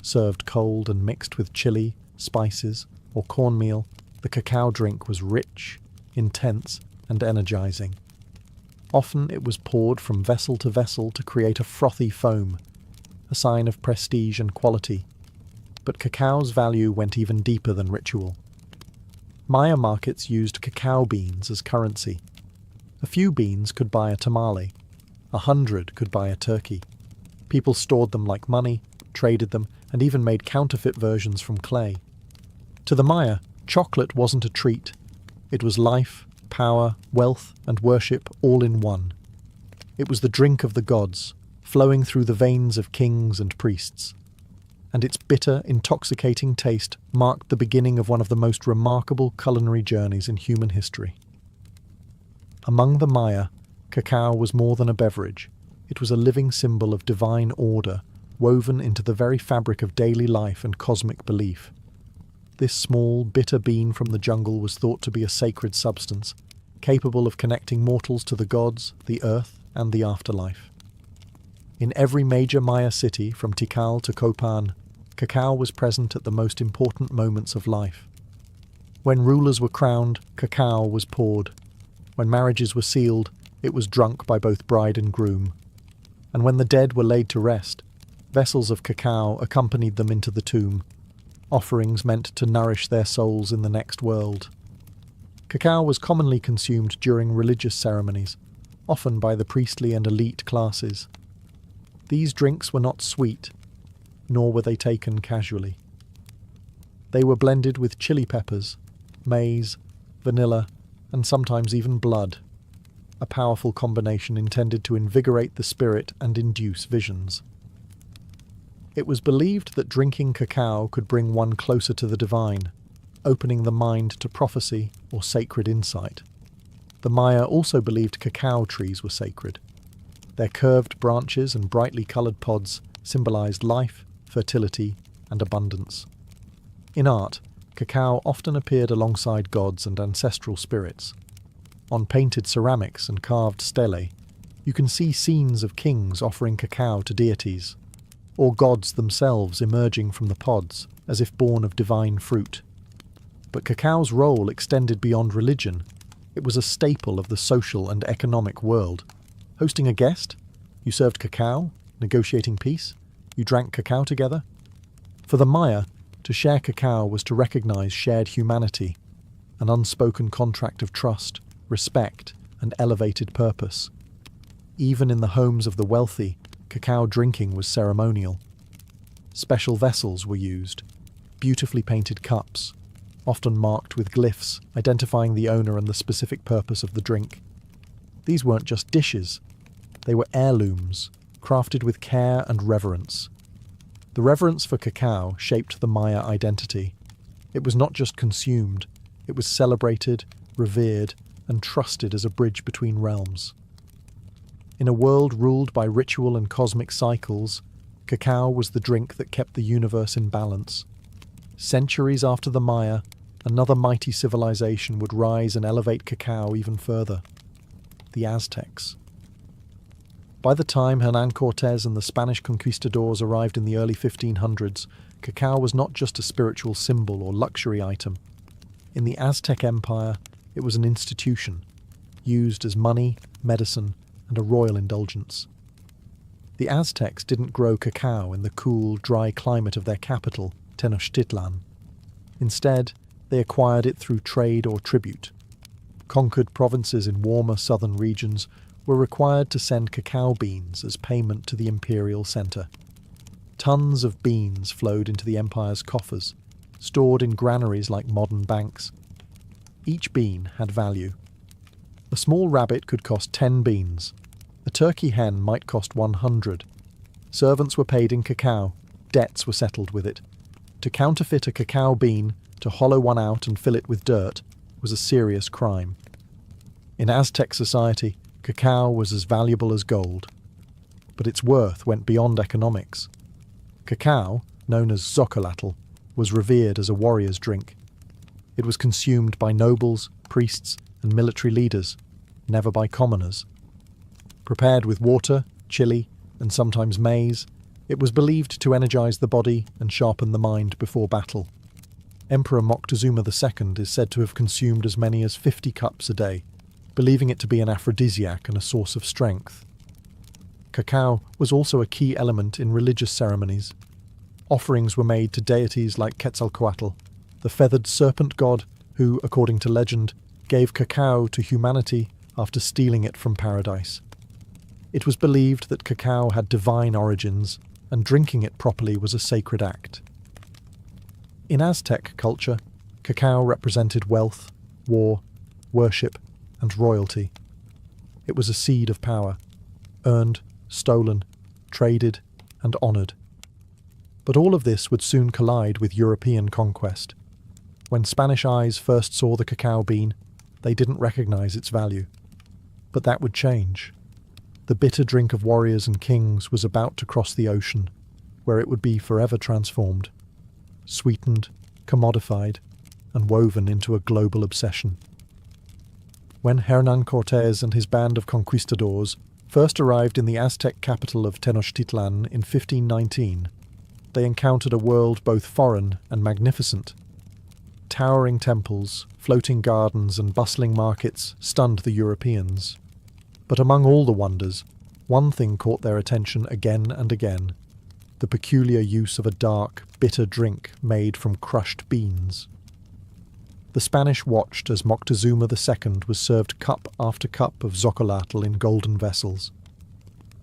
Served cold and mixed with chili, spices, or cornmeal, the cacao drink was rich, intense, and energizing. Often it was poured from vessel to create a frothy foam, a sign of prestige and quality. But cacao's value went even deeper than ritual. Maya markets used cacao beans as currency. A few beans could buy a tamale. 100 could buy a turkey. People stored them like money, traded them, and even made counterfeit versions from clay. To the Maya, chocolate wasn't a treat. It was life, power, wealth, and worship all in one. It was the drink of the gods, flowing through the veins of kings and priests. And its bitter, intoxicating taste marked the beginning of one of the most remarkable culinary journeys in human history. Among the Maya, cacao was more than a beverage. It was a living symbol of divine order, woven into the very fabric of daily life and cosmic belief. This small, bitter bean from the jungle was thought to be a sacred substance, capable of connecting mortals to the gods, the earth, and the afterlife. In every major Maya city, from Tikal to Copan, cacao was present at the most important moments of life. When rulers were crowned, cacao was poured. When marriages were sealed, it was drunk by both bride and groom. And when the dead were laid to rest, vessels of cacao accompanied them into the tomb, offerings meant to nourish their souls in the next world. Cacao was commonly consumed during religious ceremonies, often by the priestly and elite classes. These drinks were not sweet, nor were they taken casually. They were blended with chili peppers, maize, vanilla, and sometimes even blood, a powerful combination intended to invigorate the spirit and induce visions. It was believed that drinking cacao could bring one closer to the divine, opening the mind to prophecy or sacred insight. The Maya also believed cacao trees were sacred. Their curved branches and brightly coloured pods symbolized life, fertility, and abundance. In art, cacao often appeared alongside gods and ancestral spirits. On painted ceramics and carved stelae, you can see scenes of kings offering cacao to deities, or gods themselves emerging from the pods as if born of divine fruit. But cacao's role extended beyond religion. It was a staple of the social and economic world. Hosting a guest, you served cacao, negotiating peace, you drank cacao together. For the Maya, to share cacao was to recognize shared humanity, an unspoken contract of trust, respect, and elevated purpose. Even in the homes of the wealthy, cacao drinking was ceremonial. Special vessels were used, beautifully painted cups, often marked with glyphs identifying the owner and the specific purpose of the drink. These weren't just dishes, they were heirlooms, crafted with care and reverence. The reverence for cacao shaped the Maya identity. It was not just consumed, it was celebrated, revered, and trusted as a bridge between realms. In a world ruled by ritual and cosmic cycles, cacao was the drink that kept the universe in balance. Centuries after the Maya, another mighty civilization would rise and elevate cacao even further: the Aztecs. By the time Hernán Cortés and the Spanish conquistadors arrived in the early 1500s, cacao was not just a spiritual symbol or luxury item. In the Aztec Empire, it was an institution, used as money, medicine, and a royal indulgence. The Aztecs didn't grow cacao in the cool, dry climate of their capital, Tenochtitlan. Instead, they acquired it through trade or tribute. Conquered provinces in warmer southern regions were required to send cacao beans as payment to the imperial centre. Tons of beans flowed into the empire's coffers, stored in granaries like modern banks. Each bean had value. A small rabbit could cost 10 beans. A turkey hen might cost 100. Servants were paid in cacao. Debts were settled with it. To counterfeit a cacao bean, to hollow one out and fill it with dirt, was a serious crime. In Aztec society, cacao was as valuable as gold. But its worth went beyond economics. Cacao, known as xocolatl, was revered as a warrior's drink. It was consumed by nobles, priests, and military leaders, never by commoners. Prepared with water, chili, and sometimes maize, it was believed to energize the body and sharpen the mind before battle. Emperor Moctezuma II is said to have consumed as many as 50 cups a day, believing it to be an aphrodisiac and a source of strength. Cacao was also a key element in religious ceremonies. Offerings were made to deities like Quetzalcoatl, the feathered serpent god who, according to legend, gave cacao to humanity after stealing it from paradise. It was believed that cacao had divine origins, and drinking it properly was a sacred act. In Aztec culture, cacao represented wealth, war, worship, and royalty. It was a seed of power, earned, stolen, traded, and honoured. But all of this would soon collide with European conquest. When Spanish eyes first saw the cacao bean, they didn't recognise its value. But that would change. The bitter drink of warriors and kings was about to cross the ocean, where it would be forever transformed, sweetened, commodified, and woven into a global obsession. When Hernán Cortés and his band of conquistadors first arrived in the Aztec capital of Tenochtitlan in 1519, they encountered a world both foreign and magnificent. Towering temples, floating gardens, and bustling markets stunned the Europeans. But among all the wonders, one thing caught their attention again and again: the peculiar use of a dark, bitter drink made from crushed beans. The Spanish watched as Moctezuma II was served cup after cup of xocolatl in golden vessels.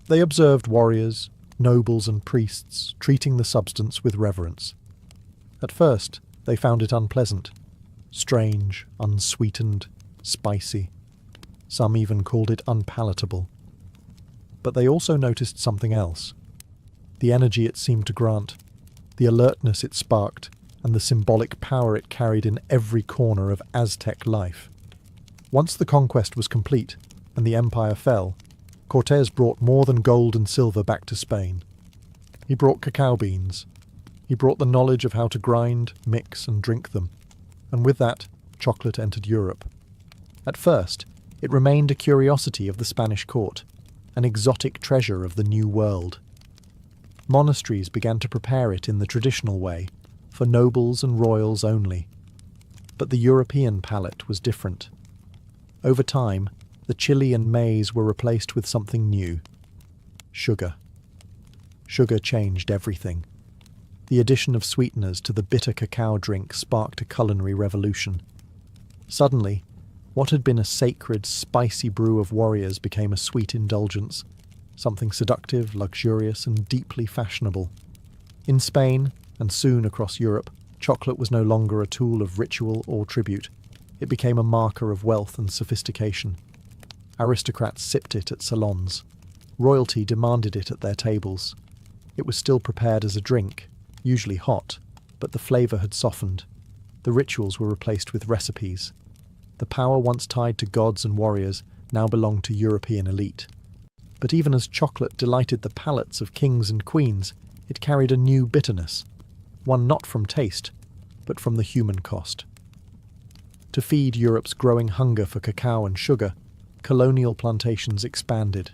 They observed warriors, nobles, and priests treating the substance with reverence. At first, they found it unpleasant, strange, unsweetened, spicy. Some even called it unpalatable. But they also noticed something else: the energy it seemed to grant, the alertness it sparked, and the symbolic power it carried in every corner of Aztec life. Once the conquest was complete and the empire fell, Cortés brought more than gold and silver back to Spain. He brought cacao beans. He brought the knowledge of how to grind, mix, and drink them. And with that, chocolate entered Europe. At first, it remained a curiosity of the Spanish court, an exotic treasure of the New World. Monasteries began to prepare it in the traditional way, for nobles and royals only. But the European palate was different. Over time, the chili and maize were replaced with something new: sugar. Sugar changed everything. The addition of sweeteners to the bitter cacao drink sparked a culinary revolution. Suddenly, what had been a sacred, spicy brew of warriors became a sweet indulgence, something seductive, luxurious, and deeply fashionable. In Spain, and soon across Europe, chocolate was no longer a tool of ritual or tribute. It became a marker of wealth and sophistication. Aristocrats sipped it at salons. Royalty demanded it at their tables. It was still prepared as a drink, usually hot, but the flavour had softened. The rituals were replaced with recipes. The power once tied to gods and warriors now belonged to European elite. But even as chocolate delighted the palates of kings and queens, it carried a new bitterness, one not from taste, but from the human cost. To feed Europe's growing hunger for cacao and sugar, colonial plantations expanded,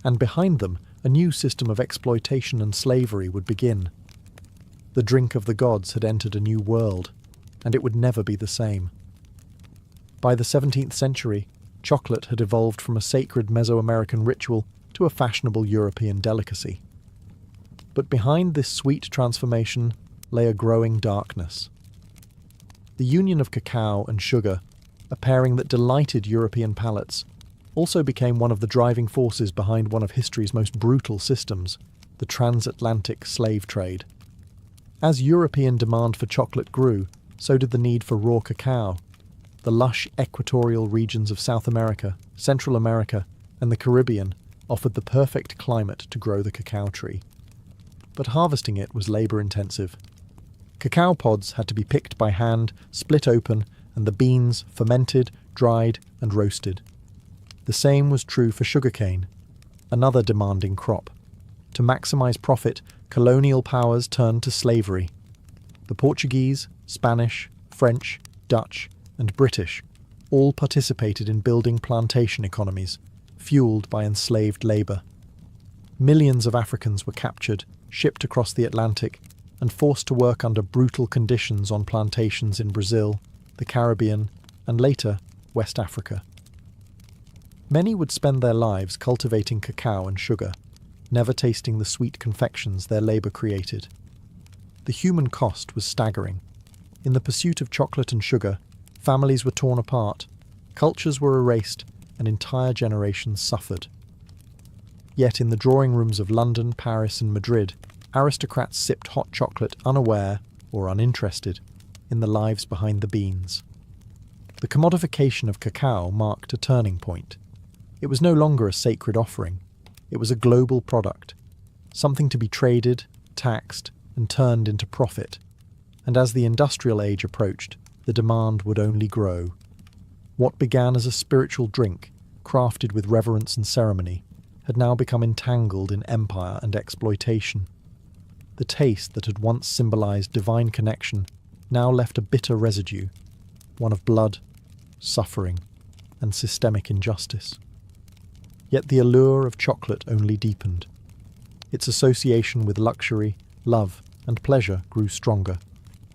and behind them a new system of exploitation and slavery would begin. The drink of the gods had entered a new world, and it would never be the same. By the 17th century, chocolate had evolved from a sacred Mesoamerican ritual to a fashionable European delicacy. But behind this sweet transformation lay a growing darkness. The union of cacao and sugar, a pairing that delighted European palates, also became one of the driving forces behind one of history's most brutal systems, the transatlantic slave trade. As European demand for chocolate grew, so did the need for raw cacao. The lush equatorial regions of South America, Central America, and the Caribbean offered the perfect climate to grow the cacao tree. But harvesting it was labour-intensive. Cacao pods had to be picked by hand, split open, and the beans fermented, dried, and roasted. The same was true for sugarcane, another demanding crop. To maximise profit, colonial powers turned to slavery. The Portuguese, Spanish, French, Dutch, and British all participated in building plantation economies, fueled by enslaved labour. Millions of Africans were captured, shipped across the Atlantic, and forced to work under brutal conditions on plantations in Brazil, the Caribbean, and later, West Africa. Many would spend their lives cultivating cacao and sugar, never tasting the sweet confections their labour created. The human cost was staggering. In the pursuit of chocolate and sugar, families were torn apart, cultures were erased, and entire generations suffered. Yet in the drawing rooms of London, Paris, and Madrid, aristocrats sipped hot chocolate unaware, or uninterested, in the lives behind the beans. The commodification of cacao marked a turning point. It was no longer a sacred offering. It was a global product, something to be traded, taxed, and turned into profit. And as the industrial age approached, the demand would only grow. What began as a spiritual drink, crafted with reverence and ceremony, had now become entangled in empire and exploitation. The taste that had once symbolized divine connection now left a bitter residue, one of blood, suffering, and systemic injustice. Yet the allure of chocolate only deepened. Its association with luxury, love, and pleasure grew stronger,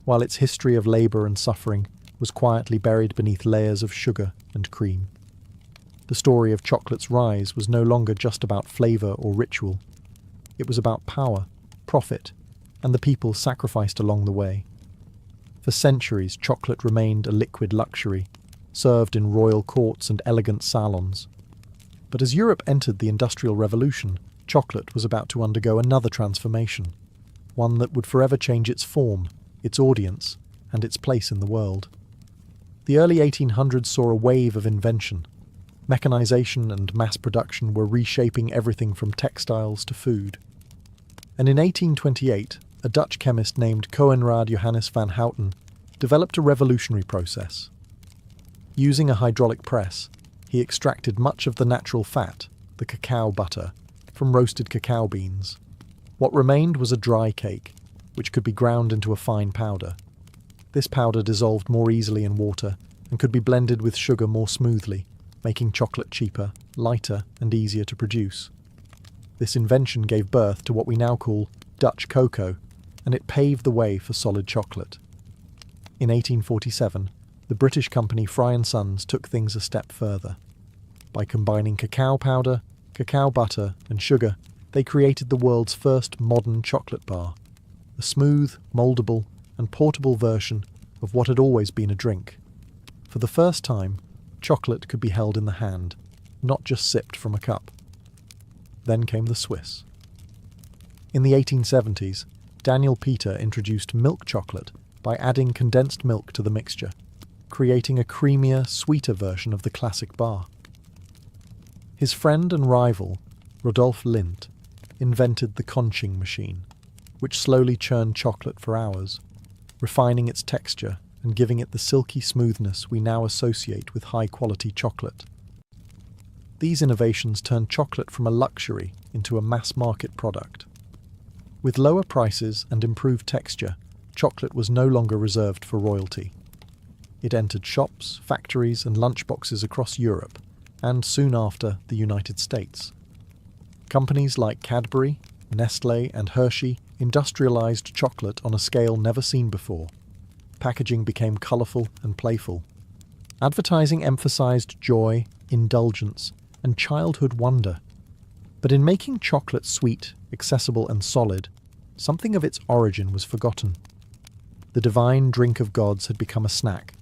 while its history of labour and suffering was quietly buried beneath layers of sugar and cream. The story of chocolate's rise was no longer just about flavour or ritual. It was about power, profit, and the people sacrificed along the way. For centuries, chocolate remained a liquid luxury, served in royal courts and elegant salons. But as Europe entered the Industrial Revolution, chocolate was about to undergo another transformation, one that would forever change its form, its audience, and its place in the world. The early 1800s saw a wave of invention. Mechanization and mass production were reshaping everything from textiles to food. And in 1828, a Dutch chemist named Coenraad Johannes van Houten developed a revolutionary process. Using a hydraulic press, he extracted much of the natural fat, the cacao butter, from roasted cacao beans. What remained was a dry cake, which could be ground into a fine powder. This powder dissolved more easily in water and could be blended with sugar more smoothly, making chocolate cheaper, lighter, and easier to produce. This invention gave birth to what we now call Dutch cocoa, and it paved the way for solid chocolate. In 1847, the British company Fry & Sons took things a step further. By combining cacao powder, cacao butter, and sugar, they created the world's first modern chocolate bar, a smooth, mouldable, and portable version of what had always been a drink. For the first time, chocolate could be held in the hand, not just sipped from a cup. Then came the Swiss. In the 1870s, Daniel Peter introduced milk chocolate by adding condensed milk to the mixture, creating a creamier, sweeter version of the classic bar. His friend and rival, Rodolphe Lindt, invented the conching machine, which slowly churned chocolate for hours, refining its texture and giving it the silky smoothness we now associate with high-quality chocolate. These innovations turned chocolate from a luxury into a mass-market product. With lower prices and improved texture, chocolate was no longer reserved for royalty. It entered shops, factories, and lunchboxes across Europe, and soon after, the United States. Companies like Cadbury, Nestlé, and Hershey industrialized chocolate on a scale never seen before. Packaging became colourful and playful. Advertising emphasized joy, indulgence, and childhood wonder. But in making chocolate sweet, accessible, and solid, something of its origin was forgotten. The divine drink of gods had become a snack.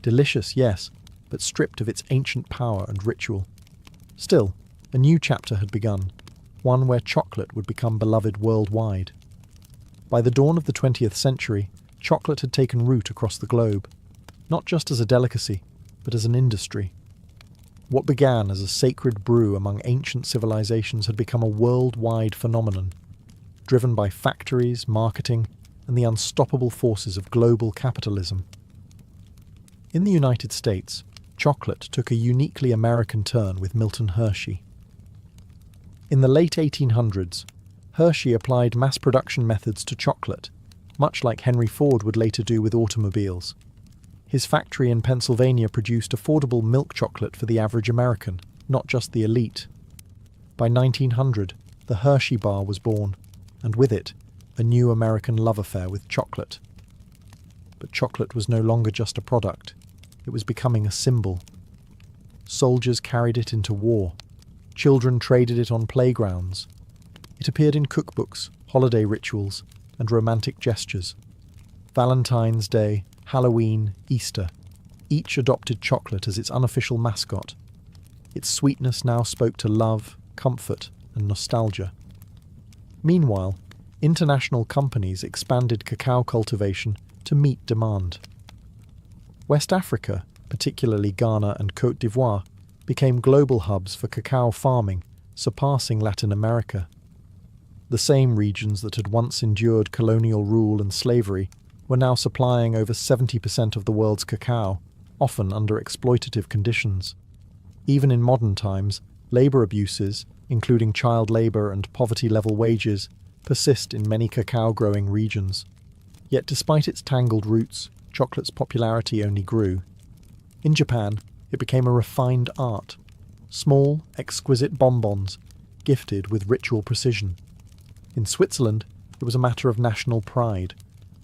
Delicious, yes, but stripped of its ancient power and ritual. Still, a new chapter had begun, one where chocolate would become beloved worldwide. By the dawn of the 20th century, chocolate had taken root across the globe, not just as a delicacy, but as an industry. What began as a sacred brew among ancient civilizations had become a worldwide phenomenon, driven by factories, marketing, and the unstoppable forces of global capitalism. In the United States, chocolate took a uniquely American turn with Milton Hershey. In the late 1800s, Hershey applied mass production methods to chocolate, much like Henry Ford would later do with automobiles. His factory in Pennsylvania produced affordable milk chocolate for the average American, not just the elite. By 1900, the Hershey bar was born, and with it, a new American love affair with chocolate. But chocolate was no longer just a product. It was becoming a symbol. Soldiers carried it into war. Children traded it on playgrounds. It appeared in cookbooks, holiday rituals, and romantic gestures. Valentine's Day, Halloween, Easter, each adopted chocolate as its unofficial mascot. Its sweetness now spoke to love, comfort, and nostalgia. Meanwhile, international companies expanded cacao cultivation to meet demand. West Africa, particularly Ghana and Côte d'Ivoire, became global hubs for cacao farming, surpassing Latin America. The same regions that had once endured colonial rule and slavery were now supplying over 70% of the world's cacao, often under exploitative conditions. Even in modern times, labour abuses, including child labour and poverty-level wages, persist in many cacao-growing regions. Yet despite its tangled roots, chocolate's popularity only grew. In Japan, it became a refined art. Small, exquisite bonbons, gifted with ritual precision. In Switzerland, it was a matter of national pride,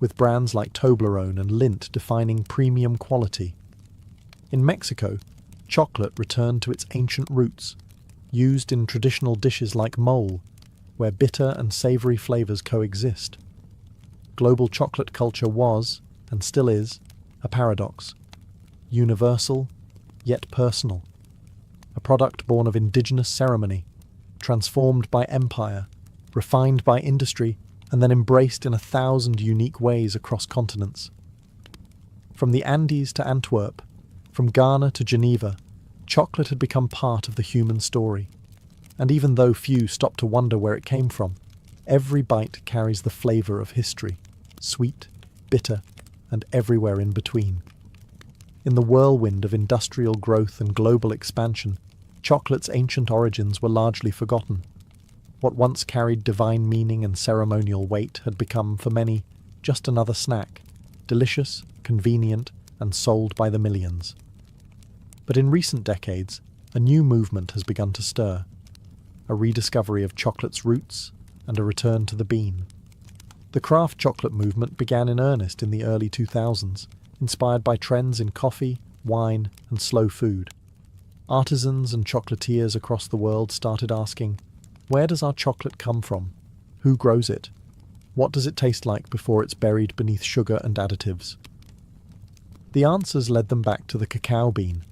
with brands like Toblerone and Lindt defining premium quality. In Mexico, chocolate returned to its ancient roots, used in traditional dishes like mole, where bitter and savoury flavours coexist. Global chocolate culture was, and still is, a paradox. Universal, yet personal. A product born of indigenous ceremony, transformed by empire, refined by industry, and then embraced in 1,000 unique ways across continents. From the Andes to Antwerp, from Ghana to Geneva, chocolate had become part of the human story. And even though few stop to wonder where it came from, every bite carries the flavour of history, sweet, bitter, and everywhere in between. In the whirlwind of industrial growth and global expansion, chocolate's ancient origins were largely forgotten. What once carried divine meaning and ceremonial weight had become, for many, just another snack, delicious, convenient, and sold by the millions. But in recent decades, a new movement has begun to stir. A rediscovery of chocolate's roots and a return to the bean. The craft chocolate movement began in earnest in the early 2000s, inspired by trends in coffee, wine, and slow food. Artisans and chocolatiers across the world started asking, where does our chocolate come from? Who grows it? What does it taste like before it's buried beneath sugar and additives? The answers led them back to the cacao bean.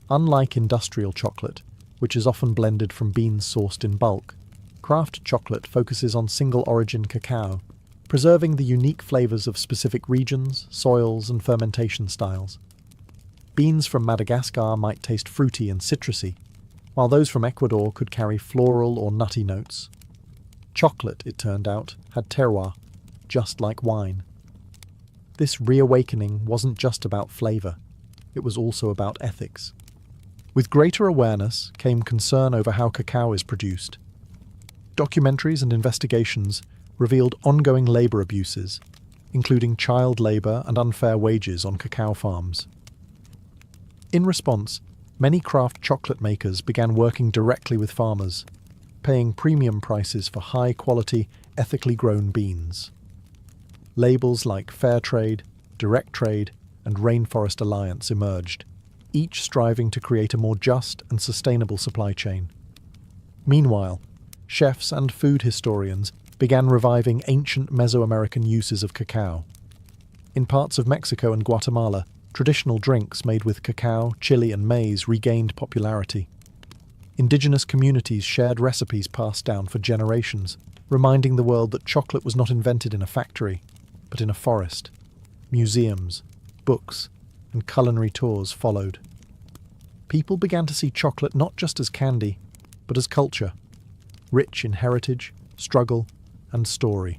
Unlike industrial chocolate, which is often blended from beans sourced in bulk, craft chocolate focuses on single-origin cacao, preserving the unique flavours of specific regions, soils, and fermentation styles. Beans from Madagascar might taste fruity and citrusy, while those from Ecuador could carry floral or nutty notes. Chocolate, it turned out, had terroir, just like wine. This reawakening wasn't just about flavour, it was also about ethics. With greater awareness came concern over how cacao is produced. Documentaries and investigations revealed ongoing labour abuses, including child labour and unfair wages on cacao farms. In response, many craft chocolate makers began working directly with farmers, paying premium prices for high-quality, ethically grown beans. Labels like Fair Trade, Direct Trade, and Rainforest Alliance emerged, each striving to create a more just and sustainable supply chain. Meanwhile, chefs and food historians began reviving ancient Mesoamerican uses of cacao. In parts of Mexico and Guatemala, traditional drinks made with cacao, chili, and maize regained popularity. Indigenous communities shared recipes passed down for generations, reminding the world that chocolate was not invented in a factory, but in a forest. Museums, books, and culinary tours followed. People began to see chocolate not just as candy, but as culture, rich in heritage, struggle, and story.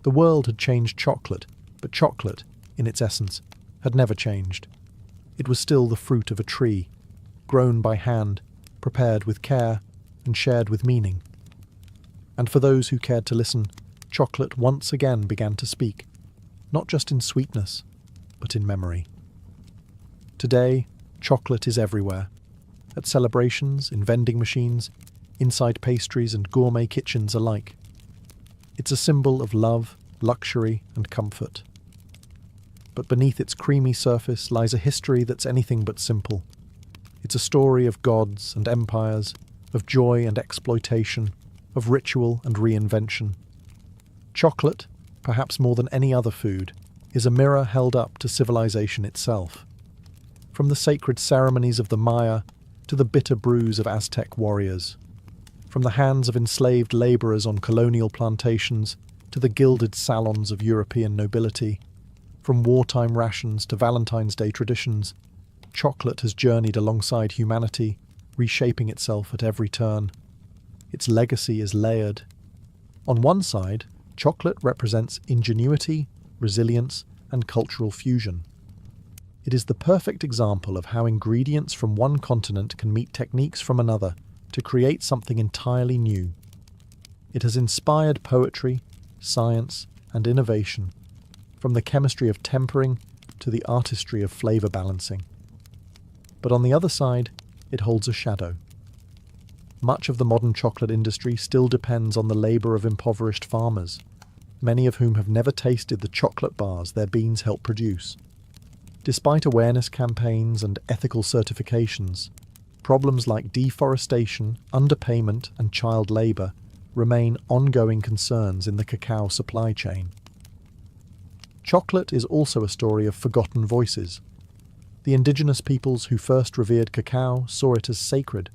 The world had changed chocolate, but chocolate, in its essence, had never changed. It was still the fruit of a tree, grown by hand, prepared with care, and shared with meaning. And for those who cared to listen, chocolate once again began to speak, not just in sweetness, but in memory. Today, chocolate is everywhere. At celebrations, in vending machines, inside pastries and gourmet kitchens alike. It's a symbol of love, luxury, and comfort. But beneath its creamy surface lies a history that's anything but simple. It's a story of gods and empires, of joy and exploitation, of ritual and reinvention. Chocolate, perhaps more than any other food, is a mirror held up to civilization itself. From the sacred ceremonies of the Maya to the bitter brews of Aztec warriors. From the hands of enslaved labourers on colonial plantations to the gilded salons of European nobility. From wartime rations to Valentine's Day traditions, chocolate has journeyed alongside humanity, reshaping itself at every turn. Its legacy is layered. On one side, chocolate represents ingenuity, resilience, and cultural fusion. It is the perfect example of how ingredients from one continent can meet techniques from another to create something entirely new. It has inspired poetry, science, and innovation, from the chemistry of tempering to the artistry of flavour balancing. But on the other side, it holds a shadow. Much of the modern chocolate industry still depends on the labour of impoverished farmers, many of whom have never tasted the chocolate bars their beans help produce. Despite awareness campaigns and ethical certifications, problems like deforestation, underpayment, and child labour remain ongoing concerns in the cacao supply chain. Chocolate is also a story of forgotten voices. The indigenous peoples who first revered cacao saw it as sacred.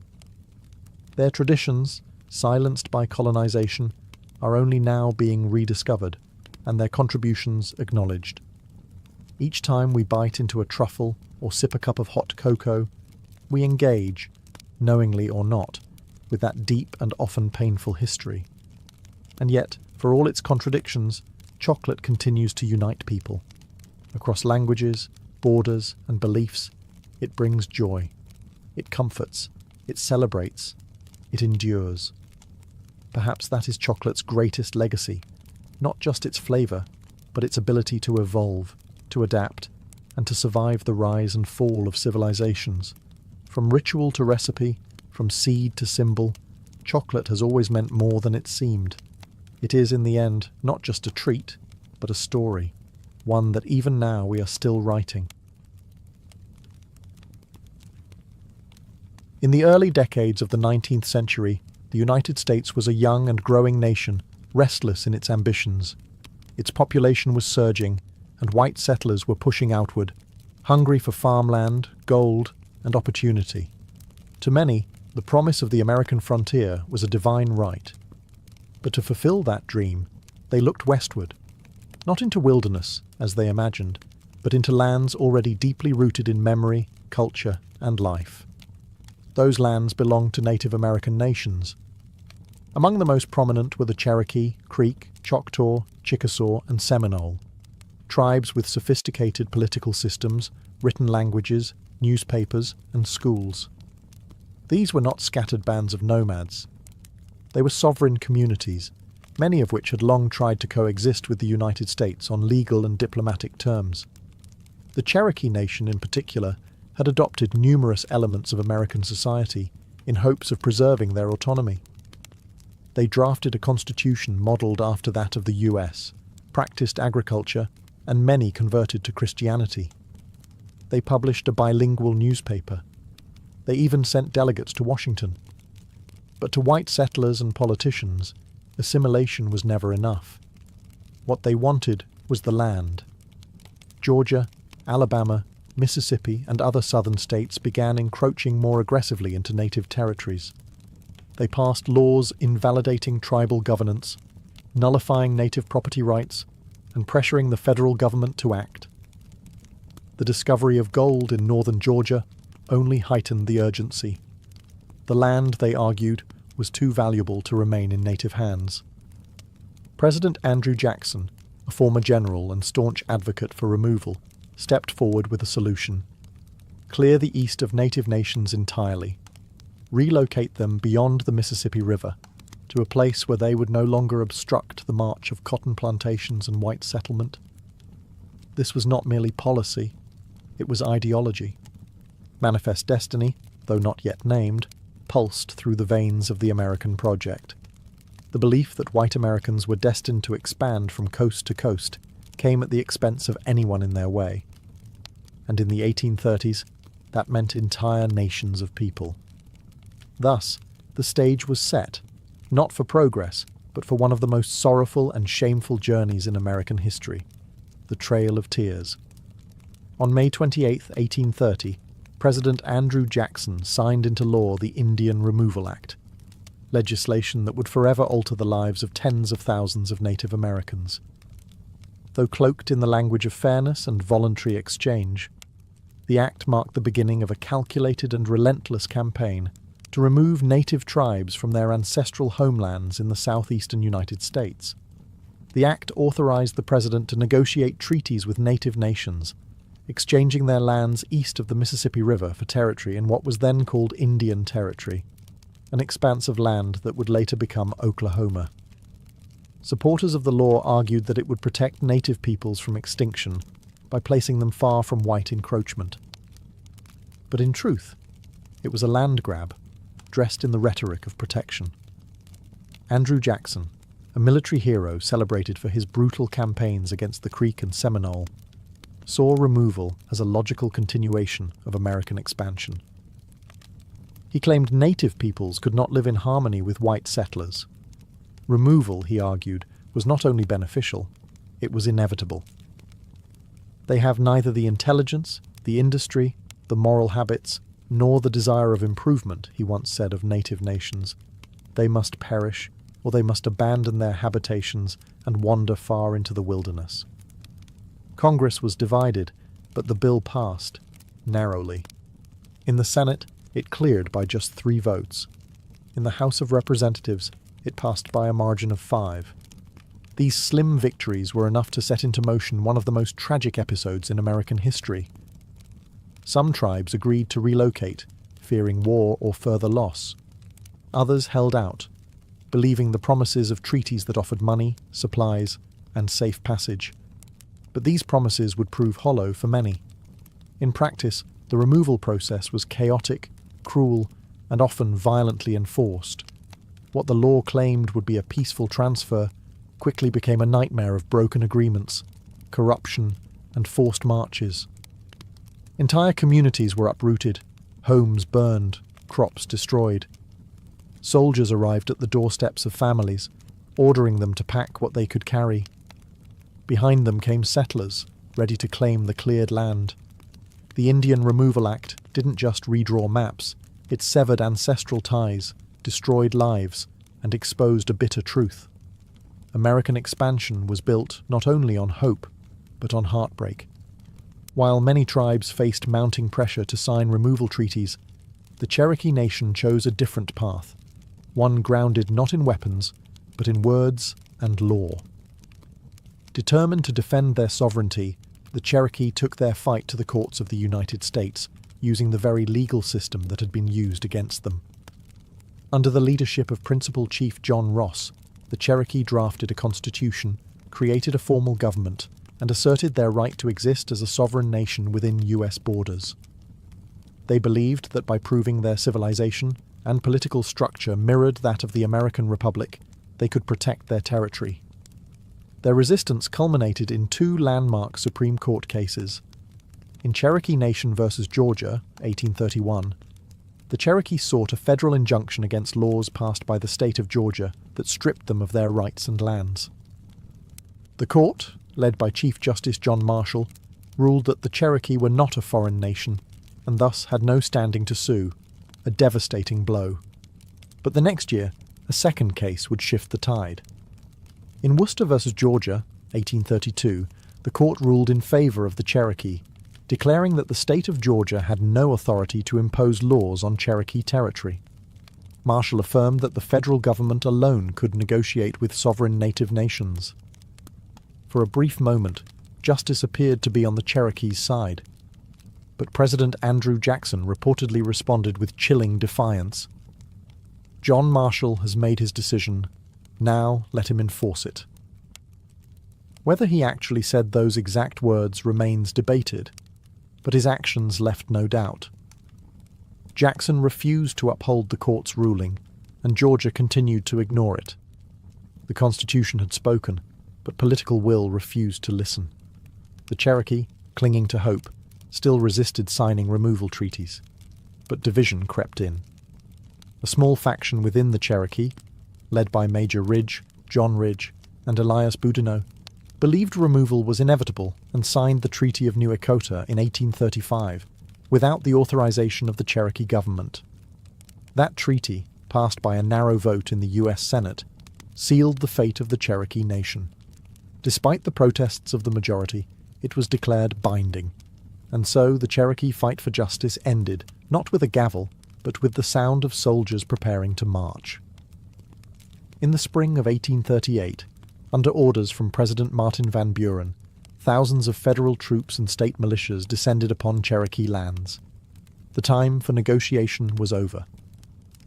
Their traditions, silenced by colonization, are only now being rediscovered, and their contributions acknowledged. Each time we bite into a truffle or sip a cup of hot cocoa, we engage, knowingly or not, with that deep and often painful history. And yet, for all its contradictions, chocolate continues to unite people. Across languages, borders, and beliefs, it brings joy. It comforts. It celebrates. It endures. Perhaps that is chocolate's greatest legacy, not just its flavour, but its ability to evolve, to adapt, and to survive the rise and fall of civilizations. From ritual to recipe, from seed to symbol, chocolate has always meant more than it seemed. It is, in the end, not just a treat, but a story, one that even now we are still writing. In the early decades of the 19th century, the United States was a young and growing nation, restless in its ambitions. Its population was surging, and white settlers were pushing outward, hungry for farmland, gold, and opportunity. To many, the promise of the American frontier was a divine right. But to fulfill that dream, they looked westward, not into wilderness, as they imagined, but into lands already deeply rooted in memory, culture, and life. Those lands belonged to Native American nations. Among the most prominent were the Cherokee, Creek, Choctaw, Chickasaw, and Seminole, tribes with sophisticated political systems, written languages, newspapers, and schools. These were not scattered bands of nomads. They were sovereign communities, many of which had long tried to coexist with the United States on legal and diplomatic terms. The Cherokee Nation, in particular, had adopted numerous elements of American society in hopes of preserving their autonomy. They drafted a constitution modelled after that of the US, practiced agriculture, and many converted to Christianity. They published a bilingual newspaper. They even sent delegates to Washington. But to white settlers and politicians, assimilation was never enough. What they wanted was the land. Georgia, Alabama, Mississippi, and other southern states began encroaching more aggressively into native territories. They passed laws invalidating tribal governance, nullifying native property rights, and pressuring the federal government to act. The discovery of gold in northern Georgia only heightened the urgency. The land, they argued, was too valuable to remain in native hands. President Andrew Jackson, a former general and staunch advocate for removal, stepped forward with a solution. Clear the east of native nations entirely. Relocate them beyond the Mississippi River, to a place where they would no longer obstruct the march of cotton plantations and white settlement. This was not merely policy, it was ideology. Manifest Destiny, though not yet named, pulsed through the veins of the American project. The belief that white Americans were destined to expand from coast to coast came at the expense of anyone in their way. And in the 1830s, that meant entire nations of people. Thus, the stage was set, not for progress, but for one of the most sorrowful and shameful journeys in American history, the Trail of Tears. On May 28, 1830, President Andrew Jackson signed into law the Indian Removal Act, legislation that would forever alter the lives of tens of thousands of Native Americans. Though cloaked in the language of fairness and voluntary exchange, the act marked the beginning of a calculated and relentless campaign to remove native tribes from their ancestral homelands in the southeastern United States. The act authorized the president to negotiate treaties with native nations, exchanging their lands east of the Mississippi River for territory in what was then called Indian Territory, an expanse of land that would later become Oklahoma. Supporters of the law argued that it would protect native peoples from extinction by placing them far from white encroachment. But in truth, it was a land grab, dressed in the rhetoric of protection. Andrew Jackson, a military hero celebrated for his brutal campaigns against the Creek and Seminole, saw removal as a logical continuation of American expansion. He claimed native peoples could not live in harmony with white settlers. Removal, he argued, was not only beneficial, it was inevitable. They have neither the intelligence, the industry, the moral habits, nor the desire of improvement, he once said of native nations. They must perish, or they must abandon their habitations and wander far into the wilderness. Congress was divided, but the bill passed, narrowly. In the Senate, it cleared by just 3 votes. In the House of Representatives, it passed by a margin of 5. These slim victories were enough to set into motion one of the most tragic episodes in American history. Some tribes agreed to relocate, fearing war or further loss. Others held out, believing the promises of treaties that offered money, supplies, and safe passage. But these promises would prove hollow for many. In practice, the removal process was chaotic, cruel, and often violently enforced. What the law claimed would be a peaceful transfer quickly became a nightmare of broken agreements, corruption, and forced marches. Entire communities were uprooted, homes burned, crops destroyed. Soldiers arrived at the doorsteps of families, ordering them to pack what they could carry. Behind them came settlers, ready to claim the cleared land. The Indian Removal Act didn't just redraw maps, it severed ancestral ties, destroyed lives, and exposed a bitter truth. American expansion was built not only on hope, but on heartbreak. While many tribes faced mounting pressure to sign removal treaties, the Cherokee Nation chose a different path, one grounded not in weapons, but in words and law. Determined to defend their sovereignty, the Cherokee took their fight to the courts of the United States, using the very legal system that had been used against them. Under the leadership of Principal Chief John Ross, the Cherokee drafted a constitution, created a formal government, and asserted their right to exist as a sovereign nation within U.S. borders. They believed that by proving their civilization and political structure mirrored that of the American Republic, they could protect their territory. Their resistance culminated in two landmark Supreme Court cases. In Cherokee Nation v. Georgia, 1831, the Cherokee sought a federal injunction against laws passed by the state of Georgia that stripped them of their rights and lands. The court, led by Chief Justice John Marshall, ruled that the Cherokee were not a foreign nation and thus had no standing to sue, a devastating blow. But the next year, a second case would shift the tide. In Worcester v. Georgia, 1832, the court ruled in favour of the Cherokee, declaring that the state of Georgia had no authority to impose laws on Cherokee territory. Marshall affirmed that the federal government alone could negotiate with sovereign native nations. For a brief moment, justice appeared to be on the Cherokee's side. But President Andrew Jackson reportedly responded with chilling defiance. "John Marshall has made his decision. Now let him enforce it." Whether he actually said those exact words remains debated, but his actions left no doubt. Jackson refused to uphold the court's ruling, and Georgia continued to ignore it. The Constitution had spoken, but political will refused to listen. The Cherokee, clinging to hope, still resisted signing removal treaties, but division crept in. A small faction within the Cherokee, led by Major Ridge, John Ridge, and Elias Boudinot, believed removal was inevitable and signed the Treaty of New Echota in 1835 without the authorization of the Cherokee government. That treaty, passed by a narrow vote in the U.S. Senate, sealed the fate of the Cherokee Nation. Despite the protests of the majority, it was declared binding, and so the Cherokee fight for justice ended, not with a gavel, but with the sound of soldiers preparing to march. In the spring of 1838, under orders from President Martin Van Buren, thousands of federal troops and state militias descended upon Cherokee lands. The time for negotiation was over.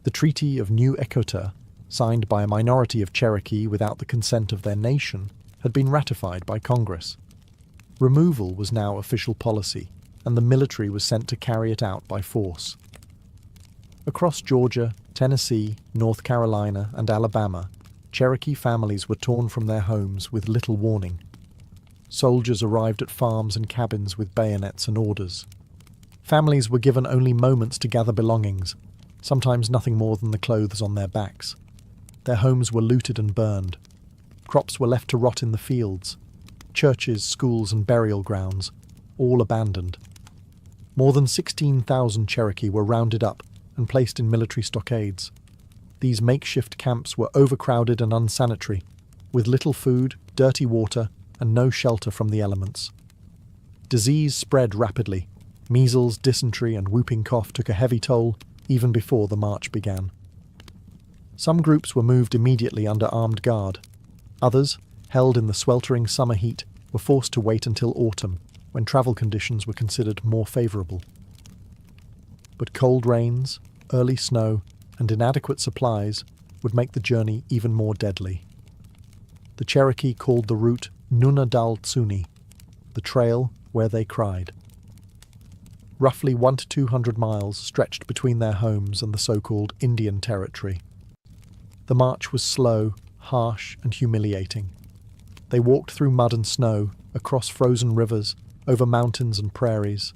The Treaty of New Echota, signed by a minority of Cherokee without the consent of their nation, had been ratified by Congress. Removal was now official policy, and the military was sent to carry it out by force. Across Georgia, Tennessee, North Carolina, and Alabama, Cherokee families were torn from their homes with little warning. Soldiers arrived at farms and cabins with bayonets and orders. Families were given only moments to gather belongings, sometimes nothing more than the clothes on their backs. Their homes were looted and burned. Crops were left to rot in the fields. Churches, schools, and burial grounds, all abandoned. More than 16,000 Cherokee were rounded up and placed in military stockades. These makeshift camps were overcrowded and unsanitary, with little food, dirty water, and no shelter from the elements. Disease spread rapidly. Measles, dysentery, and whooping cough took a heavy toll even before the march began. Some groups were moved immediately under armed guard. Others, held in the sweltering summer heat, were forced to wait until autumn, when travel conditions were considered more favourable. But cold rains, early snow, and inadequate supplies would make the journey even more deadly. The Cherokee called the route Nuna Dal Tsuni, the trail where they cried. Roughly 100 to 200 miles stretched between their homes and the so-called Indian Territory. The march was slow, harsh, and humiliating. They walked through mud and snow, across frozen rivers, over mountains and prairies.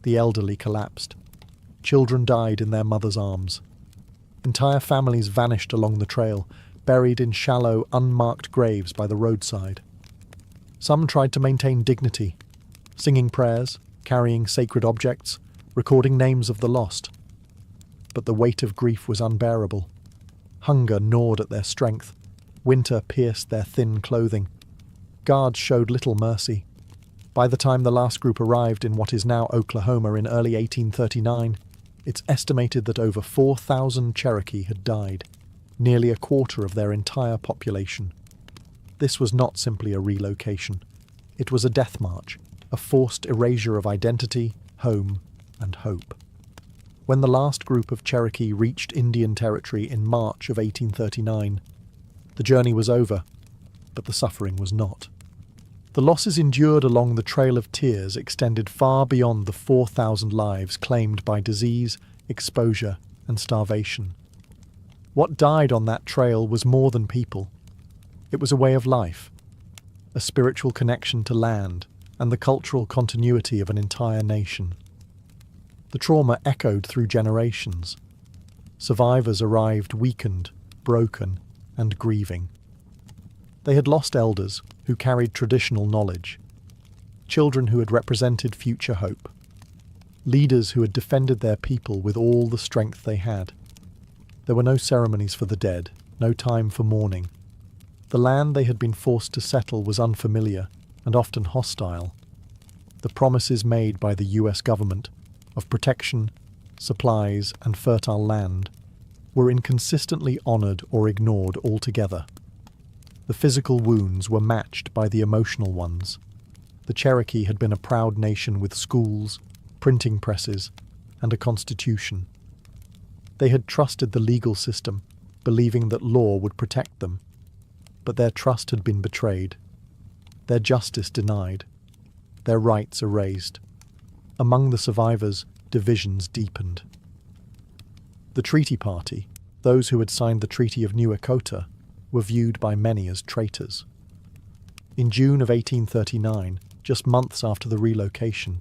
The elderly collapsed. Children died in their mothers' arms. Entire families vanished along the trail, buried in shallow, unmarked graves by the roadside. Some tried to maintain dignity, singing prayers, carrying sacred objects, recording names of the lost. But the weight of grief was unbearable. Hunger gnawed at their strength. Winter pierced their thin clothing. Guards showed little mercy. By the time the last group arrived in what is now Oklahoma in early 1839, it's estimated that over 4,000 Cherokee had died, nearly a quarter of their entire population. This was not simply a relocation. It was a death march, a forced erasure of identity, home, and hope. When the last group of Cherokee reached Indian Territory in March of 1839, The journey was over, but the suffering was not. The losses endured along the Trail of Tears extended far beyond the 4,000 lives claimed by disease, exposure, and starvation. What died on that trail was more than people. It was a way of life, a spiritual connection to land, and the cultural continuity of an entire nation. The trauma echoed through generations. Survivors arrived weakened, broken, and grieving. They had lost elders who carried traditional knowledge, children who had represented future hope, leaders who had defended their people with all the strength they had. There were no ceremonies for the dead, no time for mourning. The land they had been forced to settle was unfamiliar and often hostile. The promises made by the US government of protection, supplies, and fertile land were inconsistently honoured or ignored altogether. The physical wounds were matched by the emotional ones. The Cherokee had been a proud nation with schools, printing presses, and a constitution. They had trusted the legal system, believing that law would protect them. But their trust had been betrayed, their justice denied, their rights erased. Among the survivors, divisions deepened. The treaty party, those who had signed the Treaty of New Echota, were viewed by many as traitors. In June of 1839, just months after the relocation,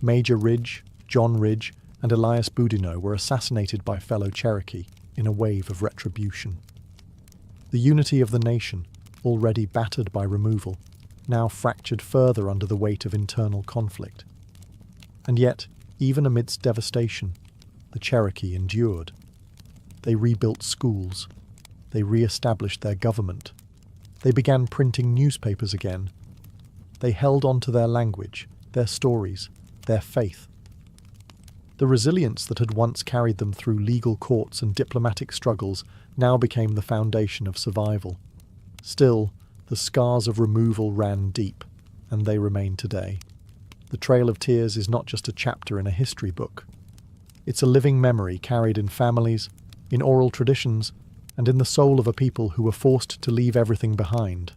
Major Ridge, John Ridge, and Elias Boudinot were assassinated by fellow Cherokee in a wave of retribution. The unity of the nation, already battered by removal, now fractured further under the weight of internal conflict. And yet, even amidst devastation, the Cherokee endured. They rebuilt schools. They re-established their government. They began printing newspapers again. They held on to their language, their stories, their faith. The resilience that had once carried them through legal courts and diplomatic struggles now became the foundation of survival. Still, the scars of removal ran deep, and they remain today. The Trail of Tears is not just a chapter in a history book. It's a living memory carried in families, in oral traditions, and in the soul of a people who were forced to leave everything behind.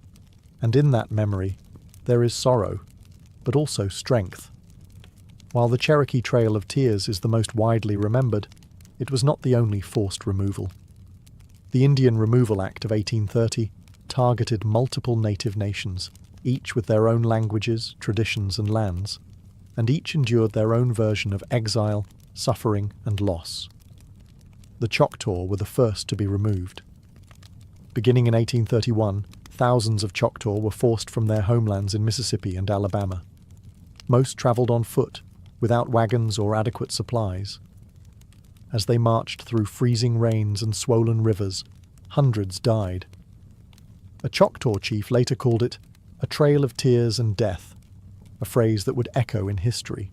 And in that memory, there is sorrow, but also strength. While the Cherokee Trail of Tears is the most widely remembered, it was not the only forced removal. The Indian Removal Act of 1830 targeted multiple native nations, each with their own languages, traditions, and lands, and each endured their own version of exile, suffering, and loss. The Choctaw were the first to be removed. Beginning in 1831, thousands of Choctaw were forced from their homelands in Mississippi and Alabama. Most travelled on foot, without wagons or adequate supplies. As they marched through freezing rains and swollen rivers, hundreds died. A Choctaw chief later called it a trail of tears and death, a phrase that would echo in history.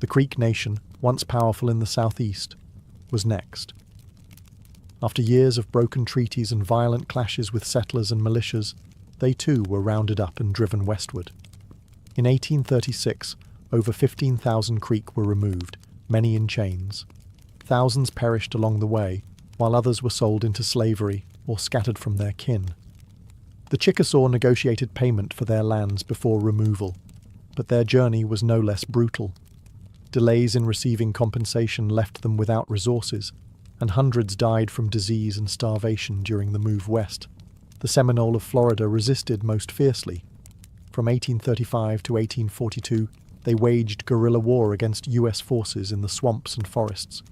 The Creek Nation, once powerful in the southeast, was next. After years of broken treaties and violent clashes with settlers and militias, they too were rounded up and driven westward. In 1836, over 15,000 Creek were removed, many in chains. Thousands perished along the way, while others were sold into slavery or scattered from their kin. The Chickasaw negotiated payment for their lands before removal, but their journey was no less brutal. Delays in receiving compensation left them without resources, and hundreds died from disease and starvation during the move west. The Seminole of Florida resisted most fiercely. From 1835 to 1842, they waged guerrilla war against U.S. forces in the swamps and forests.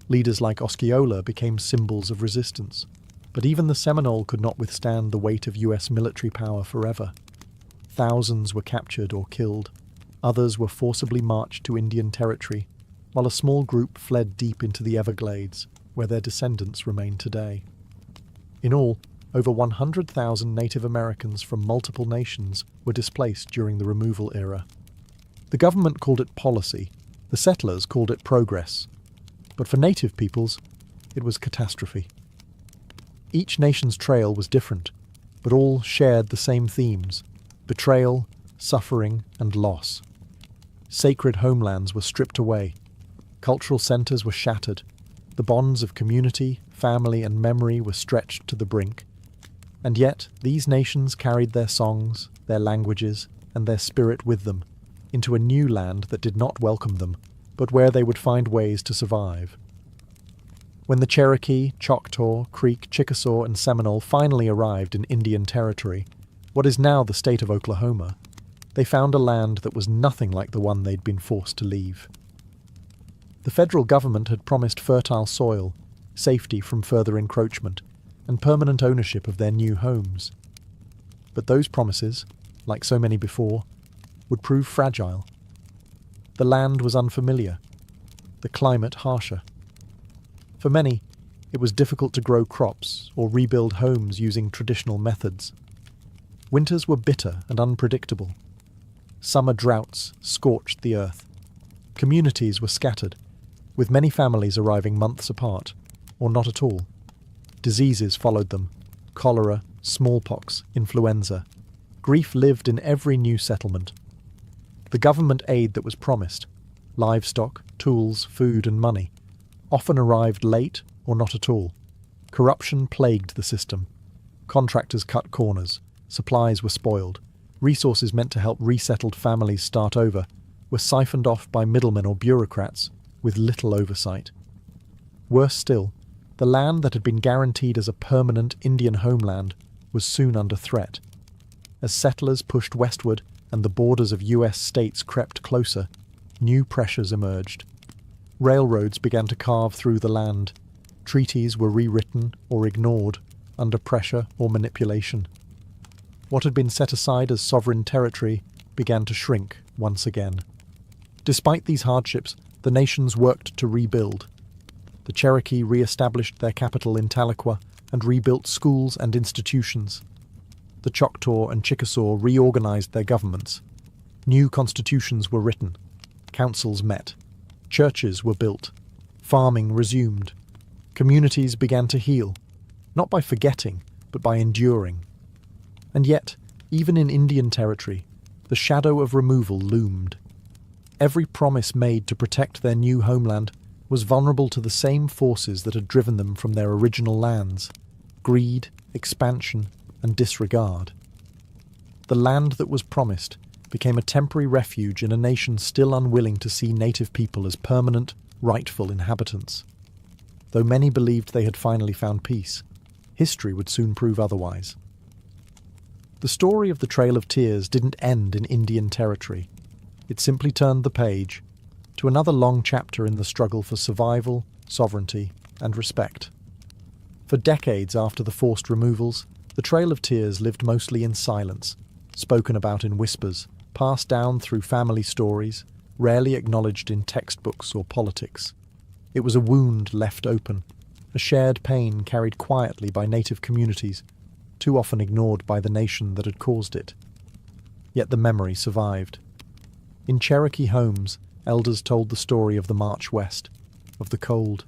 Leaders like Osceola became symbols of resistance. But even the Seminole could not withstand the weight of U.S. military power forever. Thousands were captured or killed. Others were forcibly marched to Indian territory, while a small group fled deep into the Everglades, where their descendants remain today. In all, over 100,000 Native Americans from multiple nations were displaced during the removal era. The government called it policy, the settlers called it progress, but for Native peoples, it was catastrophe. Each nation's trail was different, but all shared the same themes: betrayal, suffering, and loss. Sacred homelands were stripped away. Cultural centers were shattered. The bonds of community, family, and memory were stretched to the brink. And yet, these nations carried their songs, their languages, and their spirit with them, into a new land that did not welcome them, but where they would find ways to survive. When the Cherokee, Choctaw, Creek, Chickasaw, and Seminole finally arrived in Indian Territory, what is now the state of Oklahoma, they found a land that was nothing like the one they'd been forced to leave. The federal government had promised fertile soil, safety from further encroachment, and permanent ownership of their new homes. But those promises, like so many before, would prove fragile. The land was unfamiliar, the climate harsher. For many, it was difficult to grow crops or rebuild homes using traditional methods. Winters were bitter and unpredictable. Summer droughts scorched the earth. Communities were scattered, with many families arriving months apart, or not at all. Diseases followed them: cholera, smallpox, influenza. Grief lived in every new settlement. The government aid that was promised, livestock, tools, food and money, often arrived late or not at all. Corruption plagued the system. Contractors cut corners, supplies were spoiled, resources meant to help resettled families start over were siphoned off by middlemen or bureaucrats with little oversight. Worse still, the land that had been guaranteed as a permanent Indian homeland was soon under threat. As settlers pushed westward and the borders of US states crept closer, new pressures emerged. Railroads began to carve through the land. Treaties were rewritten or ignored under pressure or manipulation. What had been set aside as sovereign territory began to shrink once again. Despite these hardships, the nations worked to rebuild. The Cherokee re-established their capital in Tahlequah and rebuilt schools and institutions. The Choctaw and Chickasaw reorganized their governments. New constitutions were written. Councils met. Churches were built. Farming resumed. Communities began to heal, not by forgetting, but by enduring. And yet, even in Indian Territory, the shadow of removal loomed. Every promise made to protect their new homeland was vulnerable to the same forces that had driven them from their original lands: greed, expansion, and disregard. The land that was promised became a temporary refuge in a nation still unwilling to see native people as permanent, rightful inhabitants. Though many believed they had finally found peace, history would soon prove otherwise. The story of the Trail of Tears didn't end in Indian Territory. It simply turned the page to another long chapter in the struggle for survival, sovereignty, and respect. For decades after the forced removals, the Trail of Tears lived mostly in silence, spoken about in whispers, passed down through family stories, rarely acknowledged in textbooks or politics. It was a wound left open, a shared pain carried quietly by native communities, too often ignored by the nation that had caused it. Yet the memory survived. In Cherokee homes, elders told the story of the march west, of the cold,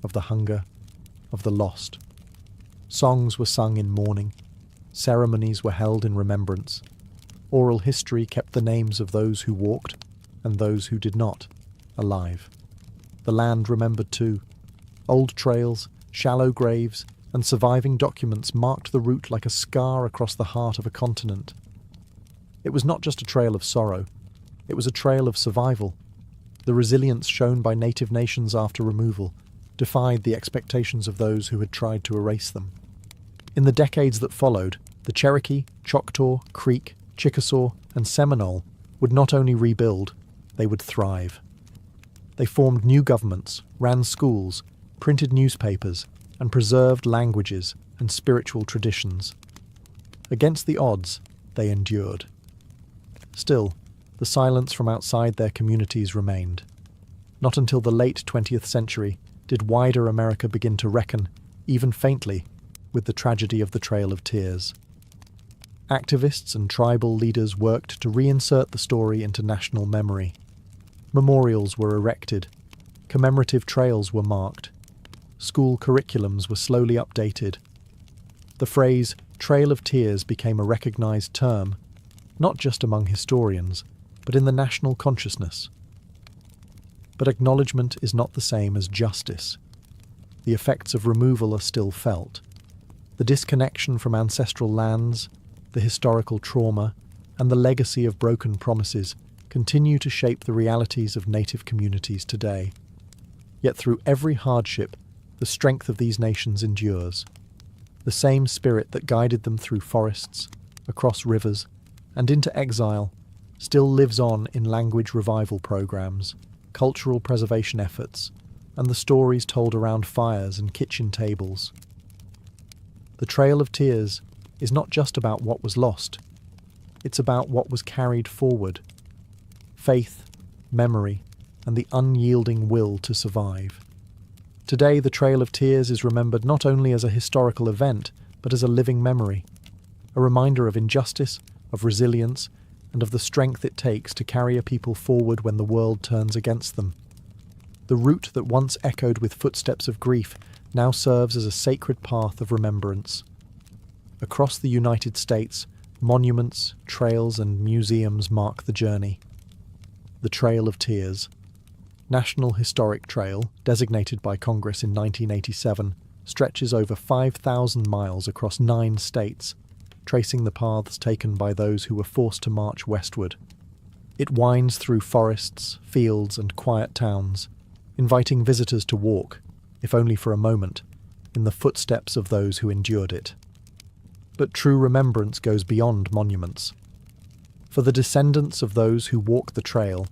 of the hunger, of the lost. Songs were sung in mourning. Ceremonies were held in remembrance. Oral history kept the names of those who walked and those who did not alive. The land remembered too. Old trails, shallow graves, and surviving documents marked the route like a scar across the heart of a continent. It was not just a trail of sorrow. It was a trail of survival. The resilience shown by native nations after removal defied the expectations of those who had tried to erase them. In the decades that followed, the Cherokee, Choctaw, Creek, Chickasaw, and Seminole would not only rebuild, they would thrive. They formed new governments, ran schools, printed newspapers, and preserved languages and spiritual traditions. Against the odds, they endured. Still, the silence from outside their communities remained. Not until the late 20th century did wider America begin to reckon, even faintly, with the tragedy of the Trail of Tears. Activists and tribal leaders worked to reinsert the story into national memory. Memorials were erected. Commemorative trails were marked. School curriculums were slowly updated. The phrase Trail of Tears became a recognized term, not just among historians, but in the national consciousness. But acknowledgement is not the same as justice. The effects of removal are still felt. The disconnection from ancestral lands, the historical trauma, and the legacy of broken promises continue to shape the realities of native communities today. Yet through every hardship, the strength of these nations endures. The same spirit that guided them through forests, across rivers, and into exile still lives on in language revival programs, cultural preservation efforts, and the stories told around fires and kitchen tables. The Trail of Tears is not just about what was lost, it's about what was carried forward. Faith, memory, and the unyielding will to survive. Today, the Trail of Tears is remembered not only as a historical event, but as a living memory, a reminder of injustice, of resilience, and of the strength it takes to carry a people forward when the world turns against them. The route that once echoed with footsteps of grief now serves as a sacred path of remembrance. Across the United States, monuments, trails, and museums mark the journey. The Trail of Tears. National Historic Trail, designated by Congress in 1987, stretches over 5,000 miles across 9 states, tracing the paths taken by those who were forced to march westward. It winds through forests, fields, and quiet towns, inviting visitors to walk, if only for a moment, in the footsteps of those who endured it. But true remembrance goes beyond monuments. For the descendants of those who walk the trail,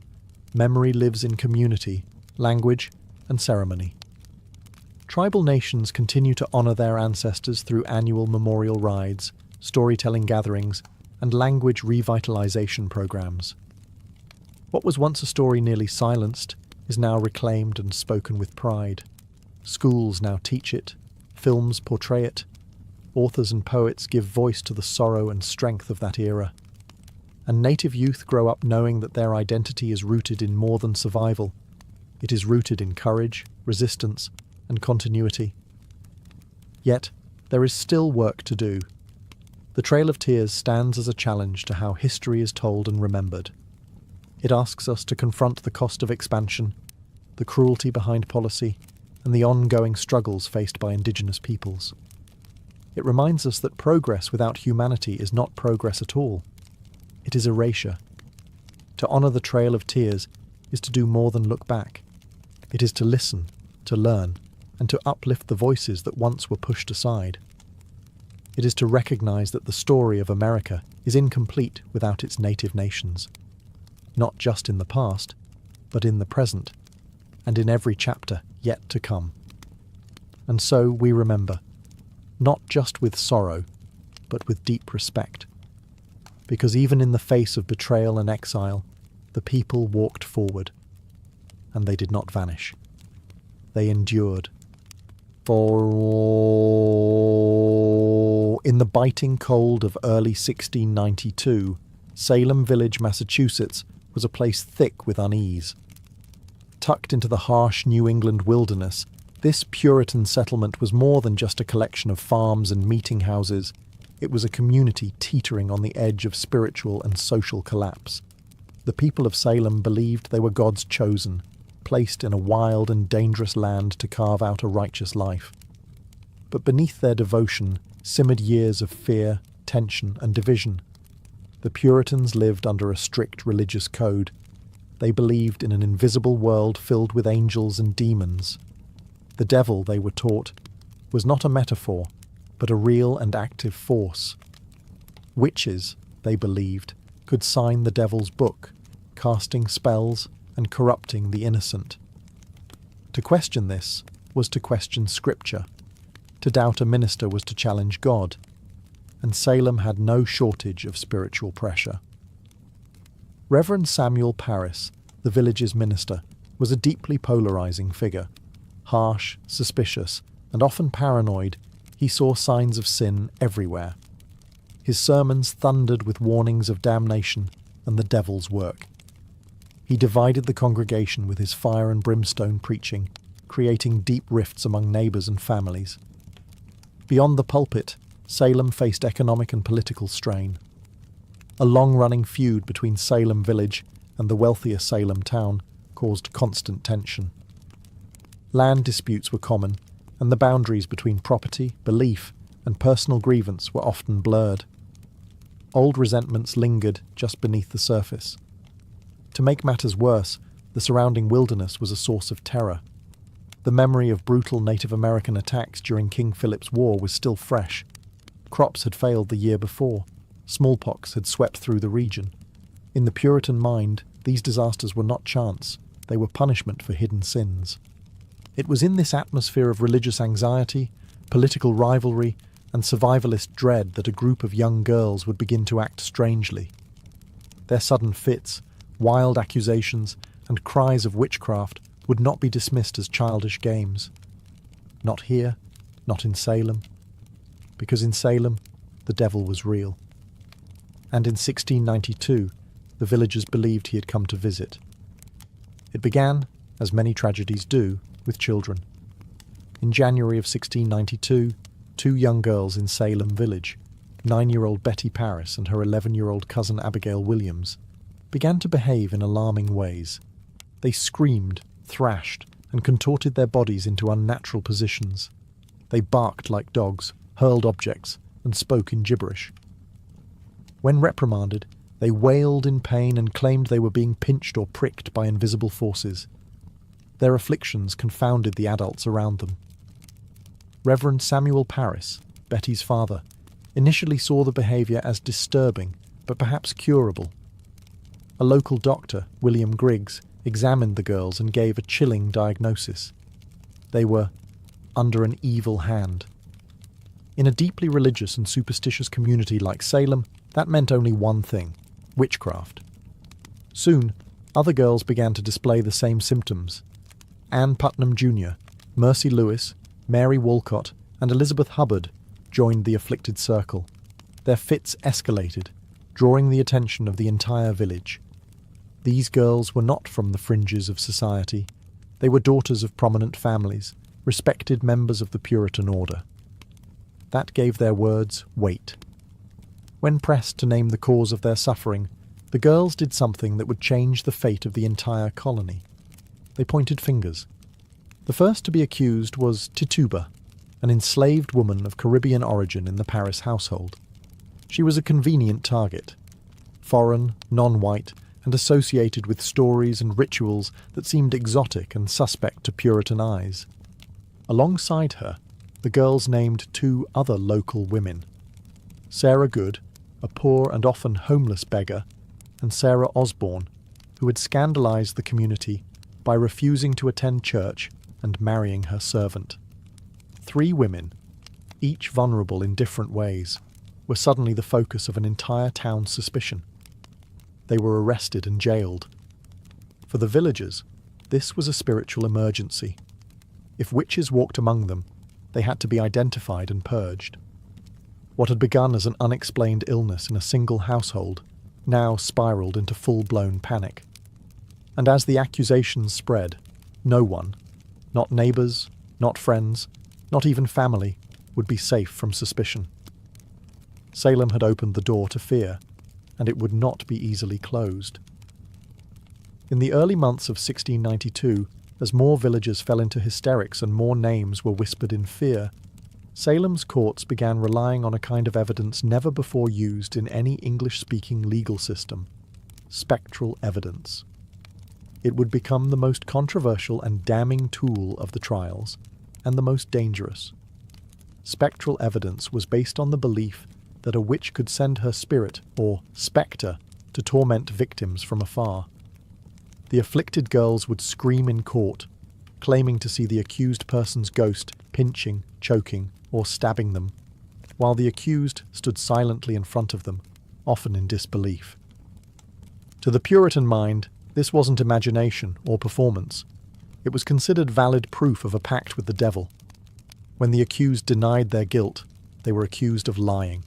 memory lives in community, language, and ceremony. Tribal nations continue to honor their ancestors through annual memorial rides, storytelling gatherings, and language revitalization programs. What was once a story nearly silenced is now reclaimed and spoken with pride. Schools now teach it, films portray it, authors and poets give voice to the sorrow and strength of that era. And native youth grow up knowing that their identity is rooted in more than survival. It is rooted in courage, resistance, and continuity. Yet, there is still work to do. The Trail of Tears stands as a challenge to how history is told and remembered. It asks us to confront the cost of expansion, the cruelty behind policy, and the ongoing struggles faced by Indigenous peoples. It reminds us that progress without humanity is not progress at all. It is erasure. To honour the Trail of Tears is to do more than look back. It is to listen, to learn, and to uplift the voices that once were pushed aside. It is to recognise that the story of America is incomplete without its native nations, not just in the past, but in the present, and in every chapter yet to come. And so we remember, not just with sorrow, but with deep respect. Because even in the face of betrayal and exile, the people walked forward, and they did not vanish. They endured. For in the biting cold of early 1692, Salem Village, Massachusetts, was a place thick with unease. Tucked into the harsh New England wilderness, this Puritan settlement was more than just a collection of farms and meeting houses. It was a community teetering on the edge of spiritual and social collapse. The people of Salem believed they were God's chosen, placed in a wild and dangerous land to carve out a righteous life. But beneath their devotion simmered years of fear, tension, and division. The Puritans lived under a strict religious code. They believed in an invisible world filled with angels and demons. The devil, they were taught, was not a metaphor, but a real and active force. Witches, they believed, could sign the devil's book, casting spells and corrupting the innocent. To question this was to question Scripture. To doubt a minister was to challenge God. And Salem had no shortage of spiritual pressure. Reverend Samuel Parris, the village's minister, was a deeply polarizing figure. Harsh, suspicious, and often paranoid, he saw signs of sin everywhere. His sermons thundered with warnings of damnation and the devil's work. He divided the congregation with his fire and brimstone preaching, creating deep rifts among neighbours and families. Beyond the pulpit, Salem faced economic and political strain. A long-running feud between Salem Village and the wealthier Salem town caused constant tension. Land disputes were common, and the boundaries between property, belief, and personal grievance were often blurred. Old resentments lingered just beneath the surface. To make matters worse, the surrounding wilderness was a source of terror. The memory of brutal Native American attacks during King Philip's War was still fresh. Crops had failed the year before. Smallpox had swept through the region. In the Puritan mind, these disasters were not chance. They were punishment for hidden sins. It was in this atmosphere of religious anxiety, political rivalry, and survivalist dread that a group of young girls would begin to act strangely. Their sudden fits, wild accusations, and cries of witchcraft would not be dismissed as childish games. Not here, not in Salem. Because in Salem, the devil was real. And in 1692, the villagers believed he had come to visit. It began, as many tragedies do, with children. In January of 1692, two young girls in Salem village, 9-year-old Betty Paris and her 11-year-old cousin Abigail Williams, began to behave in alarming ways. They screamed, thrashed, and contorted their bodies into unnatural positions. They barked like dogs, hurled objects, and spoke in gibberish. When reprimanded, they wailed in pain and claimed they were being pinched or pricked by invisible forces. Their afflictions confounded the adults around them. Reverend Samuel Paris, Betty's father, initially saw the behaviour as disturbing, but perhaps curable. A local doctor, William Griggs, examined the girls and gave a chilling diagnosis. They were under an evil hand. In a deeply religious and superstitious community like Salem, that meant only one thing: witchcraft. Soon, other girls began to display the same symptoms. Anne Putnam Jr., Mercy Lewis, Mary Walcott, and Elizabeth Hubbard joined the afflicted circle. Their fits escalated, drawing the attention of the entire village. These girls were not from the fringes of society. They were daughters of prominent families, respected members of the Puritan order. That gave their words weight. When pressed to name the cause of their suffering, the girls did something that would change the fate of the entire colony. They pointed fingers. The first to be accused was Tituba, an enslaved woman of Caribbean origin in the Paris household. She was a convenient target. Foreign, non-white, and associated with stories and rituals that seemed exotic and suspect to Puritan eyes. Alongside her, the girls named two other local women: Sarah Good, a poor and often homeless beggar, and Sarah Osborne, who had scandalized the community by refusing to attend church and marrying her servant. 3 women, each vulnerable in different ways, were suddenly the focus of an entire town's suspicion. They were arrested and jailed. For the villagers, this was a spiritual emergency. If witches walked among them, they had to be identified and purged. What had begun as an unexplained illness in a single household now spiraled into full-blown panic. And as the accusations spread, no one, not neighbours, not friends, not even family, would be safe from suspicion. Salem had opened the door to fear, and it would not be easily closed. In the early months of 1692, as more villagers fell into hysterics and more names were whispered in fear, Salem's courts began relying on a kind of evidence never before used in any English-speaking legal system: spectral evidence. It would become the most controversial and damning tool of the trials, and the most dangerous. Spectral evidence was based on the belief that a witch could send her spirit, or spectre, to torment victims from afar. The afflicted girls would scream in court, claiming to see the accused person's ghost pinching, choking, or stabbing them, while the accused stood silently in front of them, often in disbelief. To the Puritan mind, this wasn't imagination or performance. It was considered valid proof of a pact with the devil. When the accused denied their guilt, they were accused of lying.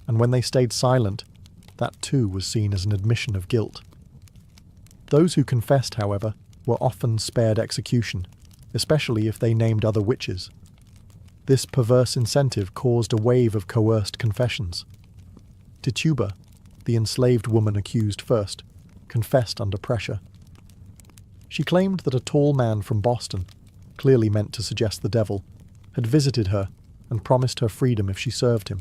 And when they stayed silent, that too was seen as an admission of guilt. Those who confessed, however, were often spared execution, especially if they named other witches. This perverse incentive caused a wave of coerced confessions. Tituba, the enslaved woman accused first, confessed under pressure. She claimed that a tall man from Boston, clearly meant to suggest the devil, had visited her and promised her freedom if she served him.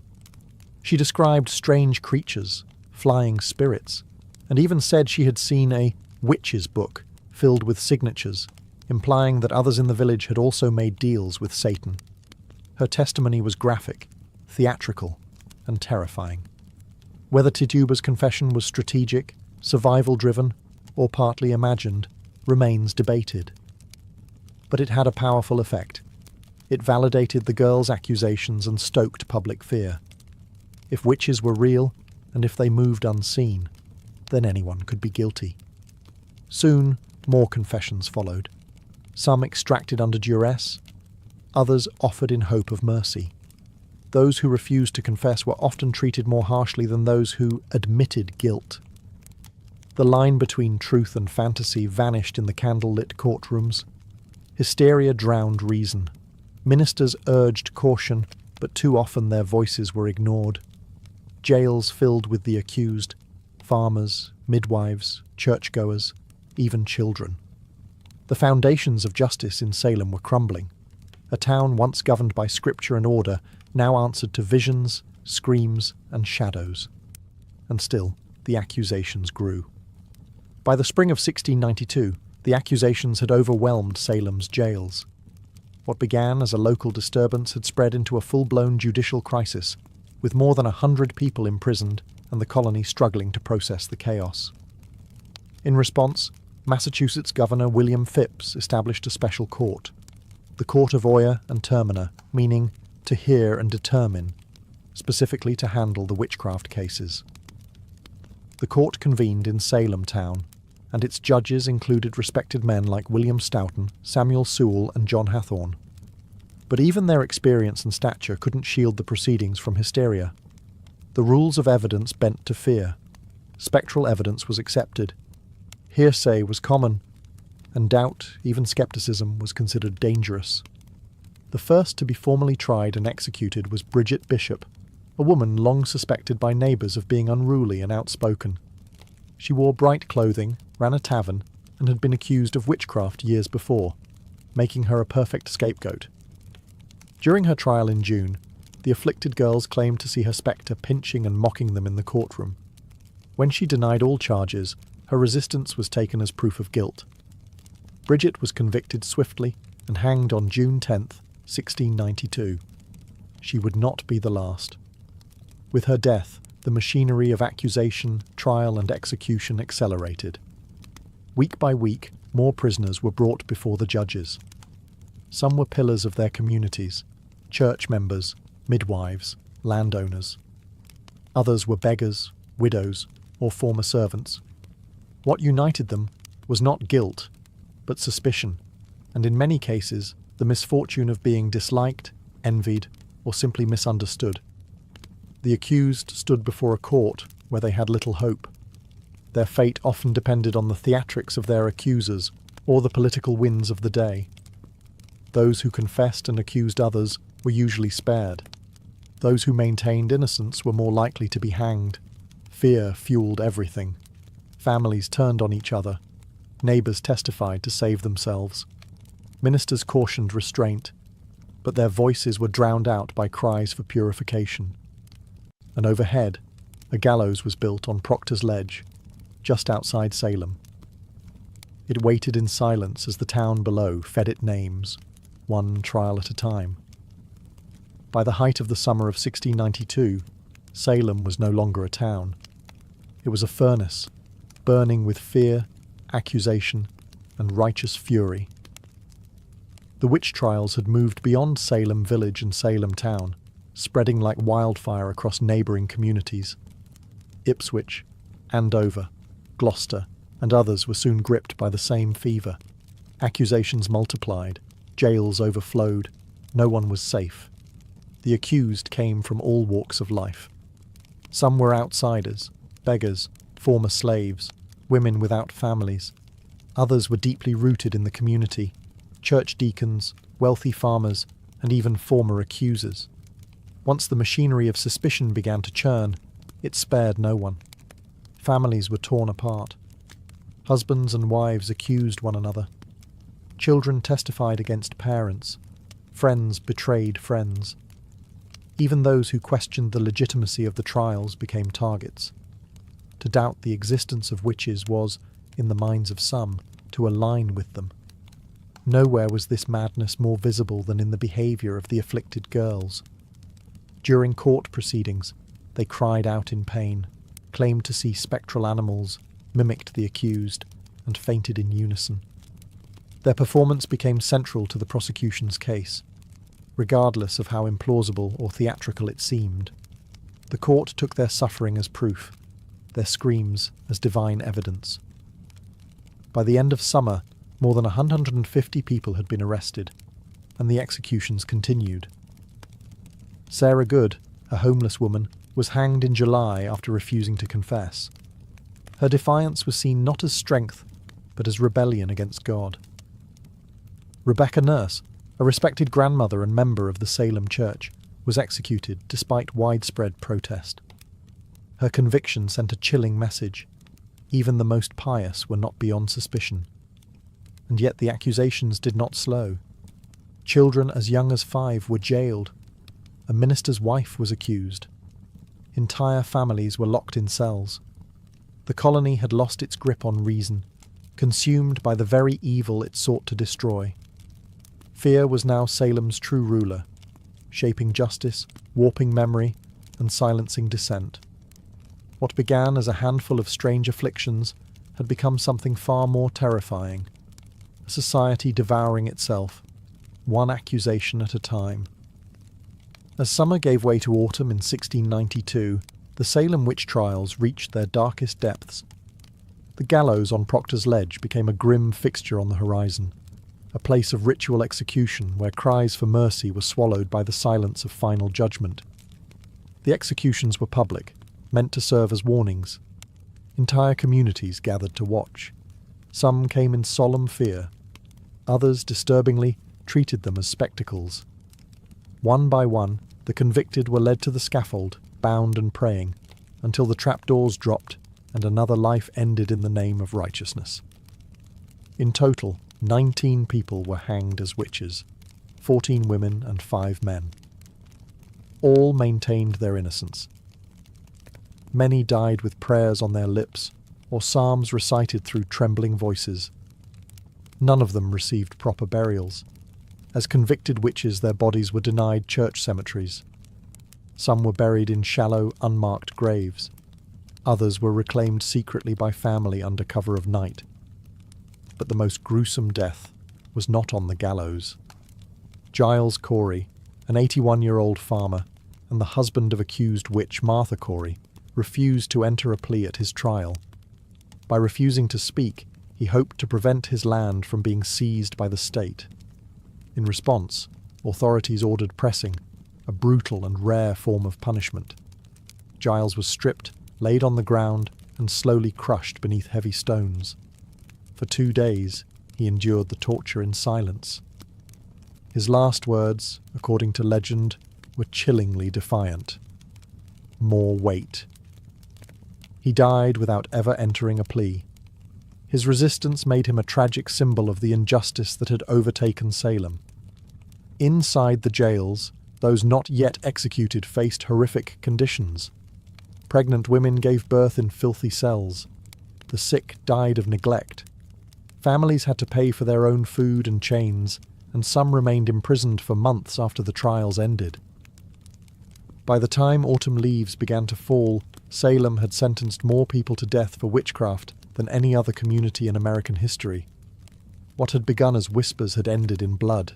She described strange creatures, flying spirits, and even said she had seen a witch's book filled with signatures, implying that others in the village had also made deals with Satan. Her testimony was graphic, theatrical, and terrifying. Whether Tituba's confession was strategic, survival-driven, or partly imagined, remains debated. But it had a powerful effect. It validated the girl's accusations and stoked public fear. If witches were real, and if they moved unseen, then anyone could be guilty. Soon, more confessions followed. Some extracted under duress, others offered in hope of mercy. Those who refused to confess were often treated more harshly than those who admitted guilt. The line between truth and fantasy vanished in the candle-lit courtrooms. Hysteria drowned reason. Ministers urged caution, but too often their voices were ignored. Jails filled with the accused, farmers, midwives, churchgoers, even children. The foundations of justice in Salem were crumbling. A town once governed by scripture and order now answered to visions, screams, and shadows. And still, the accusations grew. By the spring of 1692, the accusations had overwhelmed Salem's jails. What began as a local disturbance had spread into a full-blown judicial crisis, with more than 100 people imprisoned and the colony struggling to process the chaos. In response, Massachusetts Governor William Phips established a special court, the Court of Oyer and Terminer, meaning to hear and determine, specifically to handle the witchcraft cases. The court convened in Salem town, and its judges included respected men like William Stoughton, Samuel Sewell, and John Hathorne. But even their experience and stature couldn't shield the proceedings from hysteria. The rules of evidence bent to fear. Spectral evidence was accepted. Hearsay was common, and doubt, even skepticism, was considered dangerous. The first to be formally tried and executed was Bridget Bishop, a woman long suspected by neighbours of being unruly and outspoken. She wore bright clothing, ran a tavern, and had been accused of witchcraft years before, making her a perfect scapegoat. During her trial in June, the afflicted girls claimed to see her spectre pinching and mocking them in the courtroom. When she denied all charges, her resistance was taken as proof of guilt. Bridget was convicted swiftly and hanged on June 10th, 1692. She would not be the last. With her death, the machinery of accusation, trial, and execution accelerated. Week by week, more prisoners were brought before the judges. Some were pillars of their communities, church members, midwives, landowners. Others were beggars, widows, or former servants. What united them was not guilt, but suspicion, and in many cases, the misfortune of being disliked, envied, or simply misunderstood. The accused stood before a court where they had little hope. Their fate often depended on the theatrics of their accusers or the political winds of the day. Those who confessed and accused others were usually spared. Those who maintained innocence were more likely to be hanged. Fear fueled everything. Families turned on each other. Neighbours testified to save themselves. Ministers cautioned restraint, but their voices were drowned out by cries for purification. And overhead, a gallows was built on Proctor's Ledge, just outside Salem. It waited in silence as the town below fed it names, one trial at a time. By the height of the summer of 1692, Salem was no longer a town. It was a furnace, burning with fear, accusation, and righteous fury. The witch trials had moved beyond Salem village and Salem town, spreading like wildfire across neighbouring communities. Ipswich, Andover, Gloucester, and others were soon gripped by the same fever. Accusations multiplied, jails overflowed, no one was safe. The accused came from all walks of life. Some were outsiders, beggars, former slaves, women without families. Others were deeply rooted in the community, church deacons, wealthy farmers, and even former accusers. Once the machinery of suspicion began to churn, it spared no one. Families were torn apart. Husbands and wives accused one another. Children testified against parents. Friends betrayed friends. Even those who questioned the legitimacy of the trials became targets. To doubt the existence of witches was, in the minds of some, to align with them. Nowhere was this madness more visible than in the behaviour of the afflicted girls. During court proceedings, they cried out in pain, claimed to see spectral animals, mimicked the accused, and fainted in unison. Their performance became central to the prosecution's case, regardless of how implausible or theatrical it seemed. The court took their suffering as proof, their screams as divine evidence. By the end of summer, more than 150 people had been arrested, and the executions continued. Sarah Good, a homeless woman, was hanged in July after refusing to confess. Her defiance was seen not as strength, but as rebellion against God. Rebecca Nurse, a respected grandmother and member of the Salem Church, was executed despite widespread protest. Her conviction sent a chilling message. Even the most pious were not beyond suspicion. And yet the accusations did not slow. Children as young as 5 were jailed. A minister's wife was accused. Entire families were locked in cells. The colony had lost its grip on reason, consumed by the very evil it sought to destroy. Fear was now Salem's true ruler, shaping justice, warping memory, and silencing dissent. What began as a handful of strange afflictions had become something far more terrifying, a society devouring itself, one accusation at a time. As summer gave way to autumn in 1692, the Salem witch trials reached their darkest depths. The gallows on Proctor's Ledge became a grim fixture on the horizon, a place of ritual execution where cries for mercy were swallowed by the silence of final judgment. The executions were public, meant to serve as warnings. Entire communities gathered to watch. Some came in solemn fear. Others, disturbingly, treated them as spectacles. One by one, the convicted were led to the scaffold, bound and praying, until the trapdoors dropped and another life ended in the name of righteousness. In total, 19 people were hanged as witches, 14 women and 5 men. All maintained their innocence. Many died with prayers on their lips, or psalms recited through trembling voices. None of them received proper burials. As convicted witches, their bodies were denied church cemeteries. Some were buried in shallow, unmarked graves. Others were reclaimed secretly by family under cover of night. But the most gruesome death was not on the gallows. Giles Corey, an 81-year-old farmer, and the husband of accused witch Martha Corey, refused to enter a plea at his trial. By refusing to speak, he hoped to prevent his land from being seized by the state. In response, authorities ordered pressing, a brutal and rare form of punishment. Giles was stripped, laid on the ground, and slowly crushed beneath heavy stones. For 2 days, he endured the torture in silence. His last words, according to legend, were chillingly defiant. More weight. He died without ever entering a plea. His resistance made him a tragic symbol of the injustice that had overtaken Salem. Inside the jails, those not yet executed faced horrific conditions. Pregnant women gave birth in filthy cells. The sick died of neglect. Families had to pay for their own food and chains, and some remained imprisoned for months after the trials ended. By the time autumn leaves began to fall, Salem had sentenced more people to death for witchcraft than any other community in American history. What had begun as whispers had ended in blood.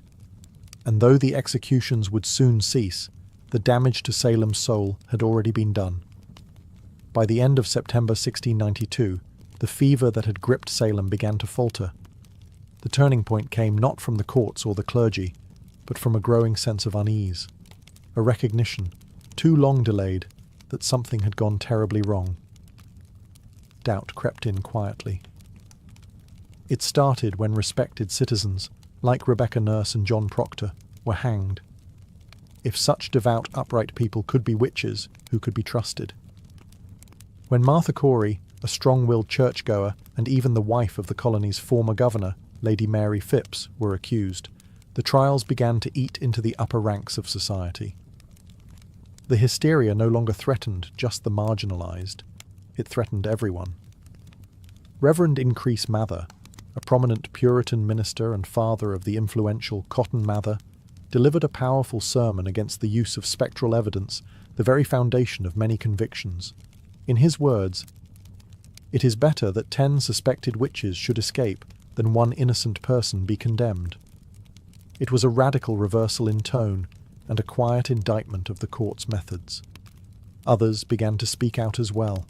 And though the executions would soon cease, the damage to Salem's soul had already been done. By the end of September 1692, the fever that had gripped Salem began to falter. The turning point came not from the courts or the clergy, but from a growing sense of unease, a recognition, too long delayed, that something had gone terribly wrong. Doubt crept in quietly. It started when respected citizens, like Rebecca Nurse and John Proctor, were hanged. If such devout, upright people could be witches, who could be trusted? When Martha Corey, a strong-willed churchgoer and even the wife of the colony's former governor, Lady Mary Phipps, were accused, the trials began to eat into the upper ranks of society. The hysteria no longer threatened just the marginalized. It threatened everyone. Reverend Increase Mather, a prominent Puritan minister and father of the influential Cotton Mather, delivered a powerful sermon against the use of spectral evidence, the very foundation of many convictions. In his words, "It is better that 10 suspected witches should escape than one innocent person be condemned." It was a radical reversal in tone and a quiet indictment of the court's methods. Others began to speak out as well.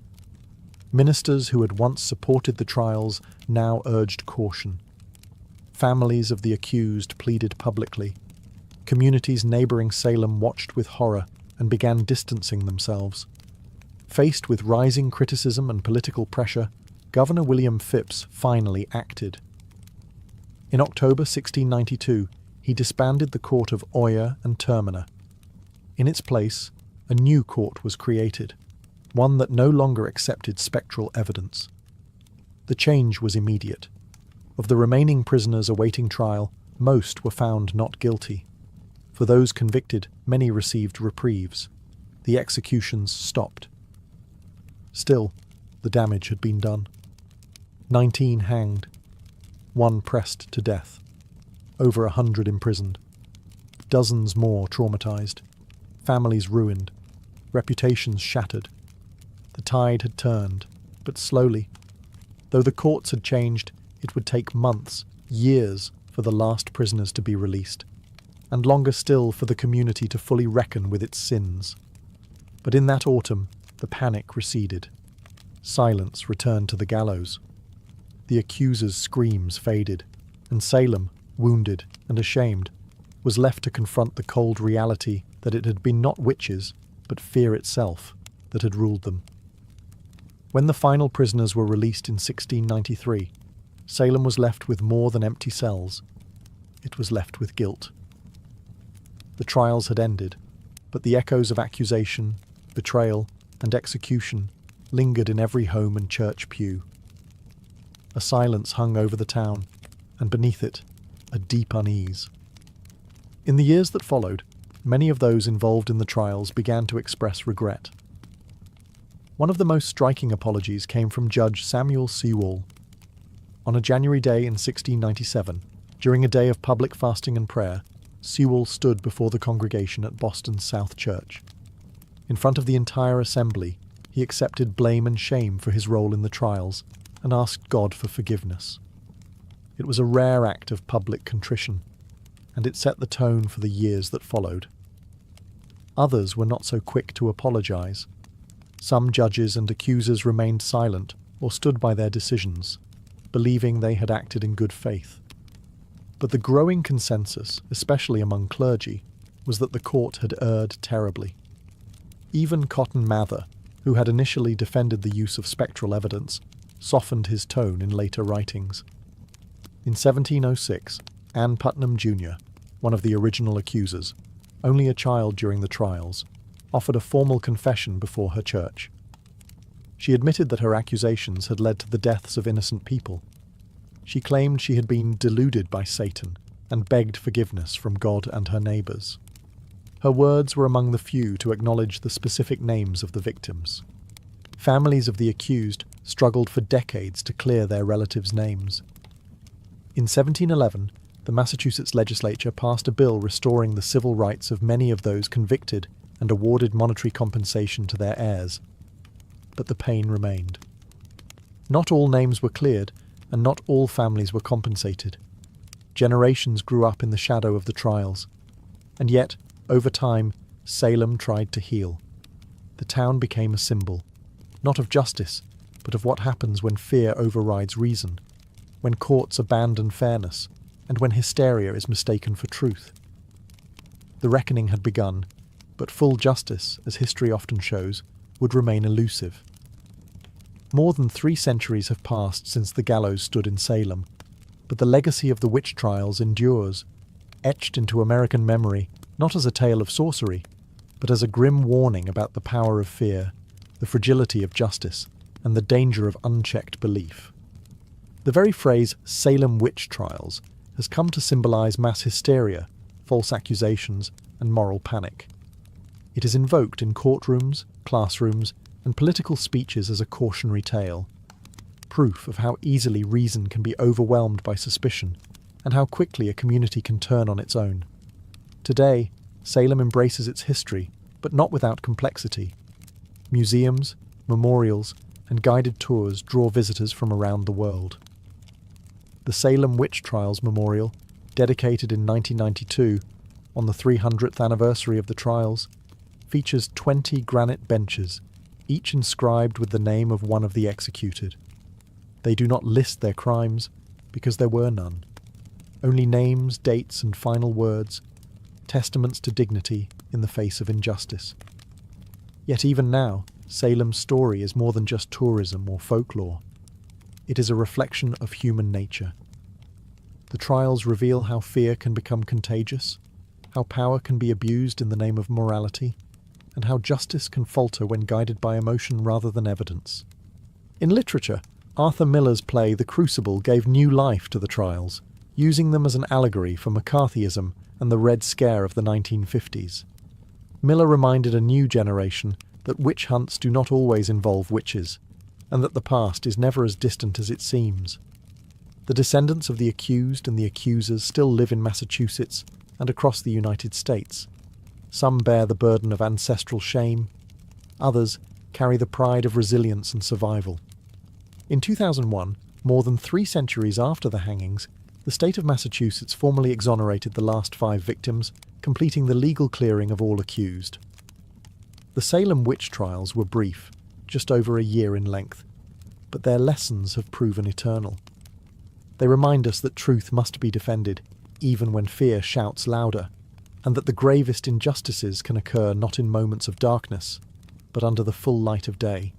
Ministers who had once supported the trials now urged caution. Families of the accused pleaded publicly. Communities neighboring Salem watched with horror and began distancing themselves. Faced with rising criticism and political pressure, Governor William Phips finally acted. In October 1692, he disbanded the court of Oyer and Terminer. In its place, a new court was created, one that no longer accepted spectral evidence. The change was immediate. Of the remaining prisoners awaiting trial, most were found not guilty. For those convicted, many received reprieves. The executions stopped. Still, the damage had been done. 19 hanged, 1 pressed to death, over 100 imprisoned, dozens more traumatized, families ruined, reputations shattered. The tide had turned, but slowly. Though the courts had changed, it would take months, years, for the last prisoners to be released, and longer still for the community to fully reckon with its sins. But in that autumn, the panic receded. Silence returned to the gallows. The accuser's screams faded, and Salem, wounded and ashamed, was left to confront the cold reality that it had been not witches, but fear itself, that had ruled them. When the final prisoners were released in 1693, Salem was left with more than empty cells. It was left with guilt. The trials had ended, but the echoes of accusation, betrayal, and execution lingered in every home and church pew. A silence hung over the town, and beneath it, a deep unease. In the years that followed, many of those involved in the trials began to express regret. One of the most striking apologies came from Judge Samuel Sewall. On a January day in 1697, during a day of public fasting and prayer, Sewall stood before the congregation at Boston's South Church. In front of the entire assembly, he accepted blame and shame for his role in the trials and asked God for forgiveness. It was a rare act of public contrition, and it set the tone for the years that followed. Others were not so quick to apologize. Some judges and accusers remained silent or stood by their decisions, believing they had acted in good faith. But the growing consensus, especially among clergy, was that the court had erred terribly. Even Cotton Mather, who had initially defended the use of spectral evidence, softened his tone in later writings. In 1706, Ann Putnam Jr., one of the original accusers, only a child during the trials, offered a formal confession before her church. She admitted that her accusations had led to the deaths of innocent people. She claimed she had been deluded by Satan and begged forgiveness from God and her neighbors. Her words were among the few to acknowledge the specific names of the victims. Families of the accused struggled for decades to clear their relatives' names. In 1711, the Massachusetts legislature passed a bill restoring the civil rights of many of those convicted and awarded monetary compensation to their heirs. But the pain remained. Not all names were cleared, and not all families were compensated. Generations grew up in the shadow of the trials. And yet, over time, Salem tried to heal. The town became a symbol, not of justice, but of what happens when fear overrides reason, when courts abandon fairness, and when hysteria is mistaken for truth. The reckoning had begun, but full justice, as history often shows, would remain elusive. More than 3 centuries have passed since the gallows stood in Salem, but the legacy of the witch trials endures, etched into American memory not as a tale of sorcery, but as a grim warning about the power of fear, the fragility of justice, and the danger of unchecked belief. The very phrase Salem witch trials has come to symbolize mass hysteria, false accusations, and moral panic. It is invoked in courtrooms, classrooms, and political speeches as a cautionary tale, proof of how easily reason can be overwhelmed by suspicion and how quickly a community can turn on its own. Today, Salem embraces its history, but not without complexity. Museums, memorials, and guided tours draw visitors from around the world. The Salem Witch Trials Memorial, dedicated in 1992 on the 300th anniversary of the trials, features 20 granite benches, each inscribed with the name of one of the executed. They do not list their crimes, because there were none. Only names, dates, and final words, testaments to dignity in the face of injustice. Yet even now, Salem's story is more than just tourism or folklore. It is a reflection of human nature. The trials reveal how fear can become contagious, how power can be abused in the name of morality, and how justice can falter when guided by emotion rather than evidence. In literature, Arthur Miller's play The Crucible gave new life to the trials, using them as an allegory for McCarthyism and the Red Scare of the 1950s. Miller reminded a new generation that witch hunts do not always involve witches, and that the past is never as distant as it seems. The descendants of the accused and the accusers still live in Massachusetts and across the United States. Some bear the burden of ancestral shame, others carry the pride of resilience and survival. In 2001, more than 3 centuries after the hangings, the state of Massachusetts formally exonerated the last 5 victims, completing the legal clearing of all accused. The Salem witch trials were brief, just over a year in length, but their lessons have proven eternal. They remind us that truth must be defended, even when fear shouts louder, and that the gravest injustices can occur not in moments of darkness, but under the full light of day.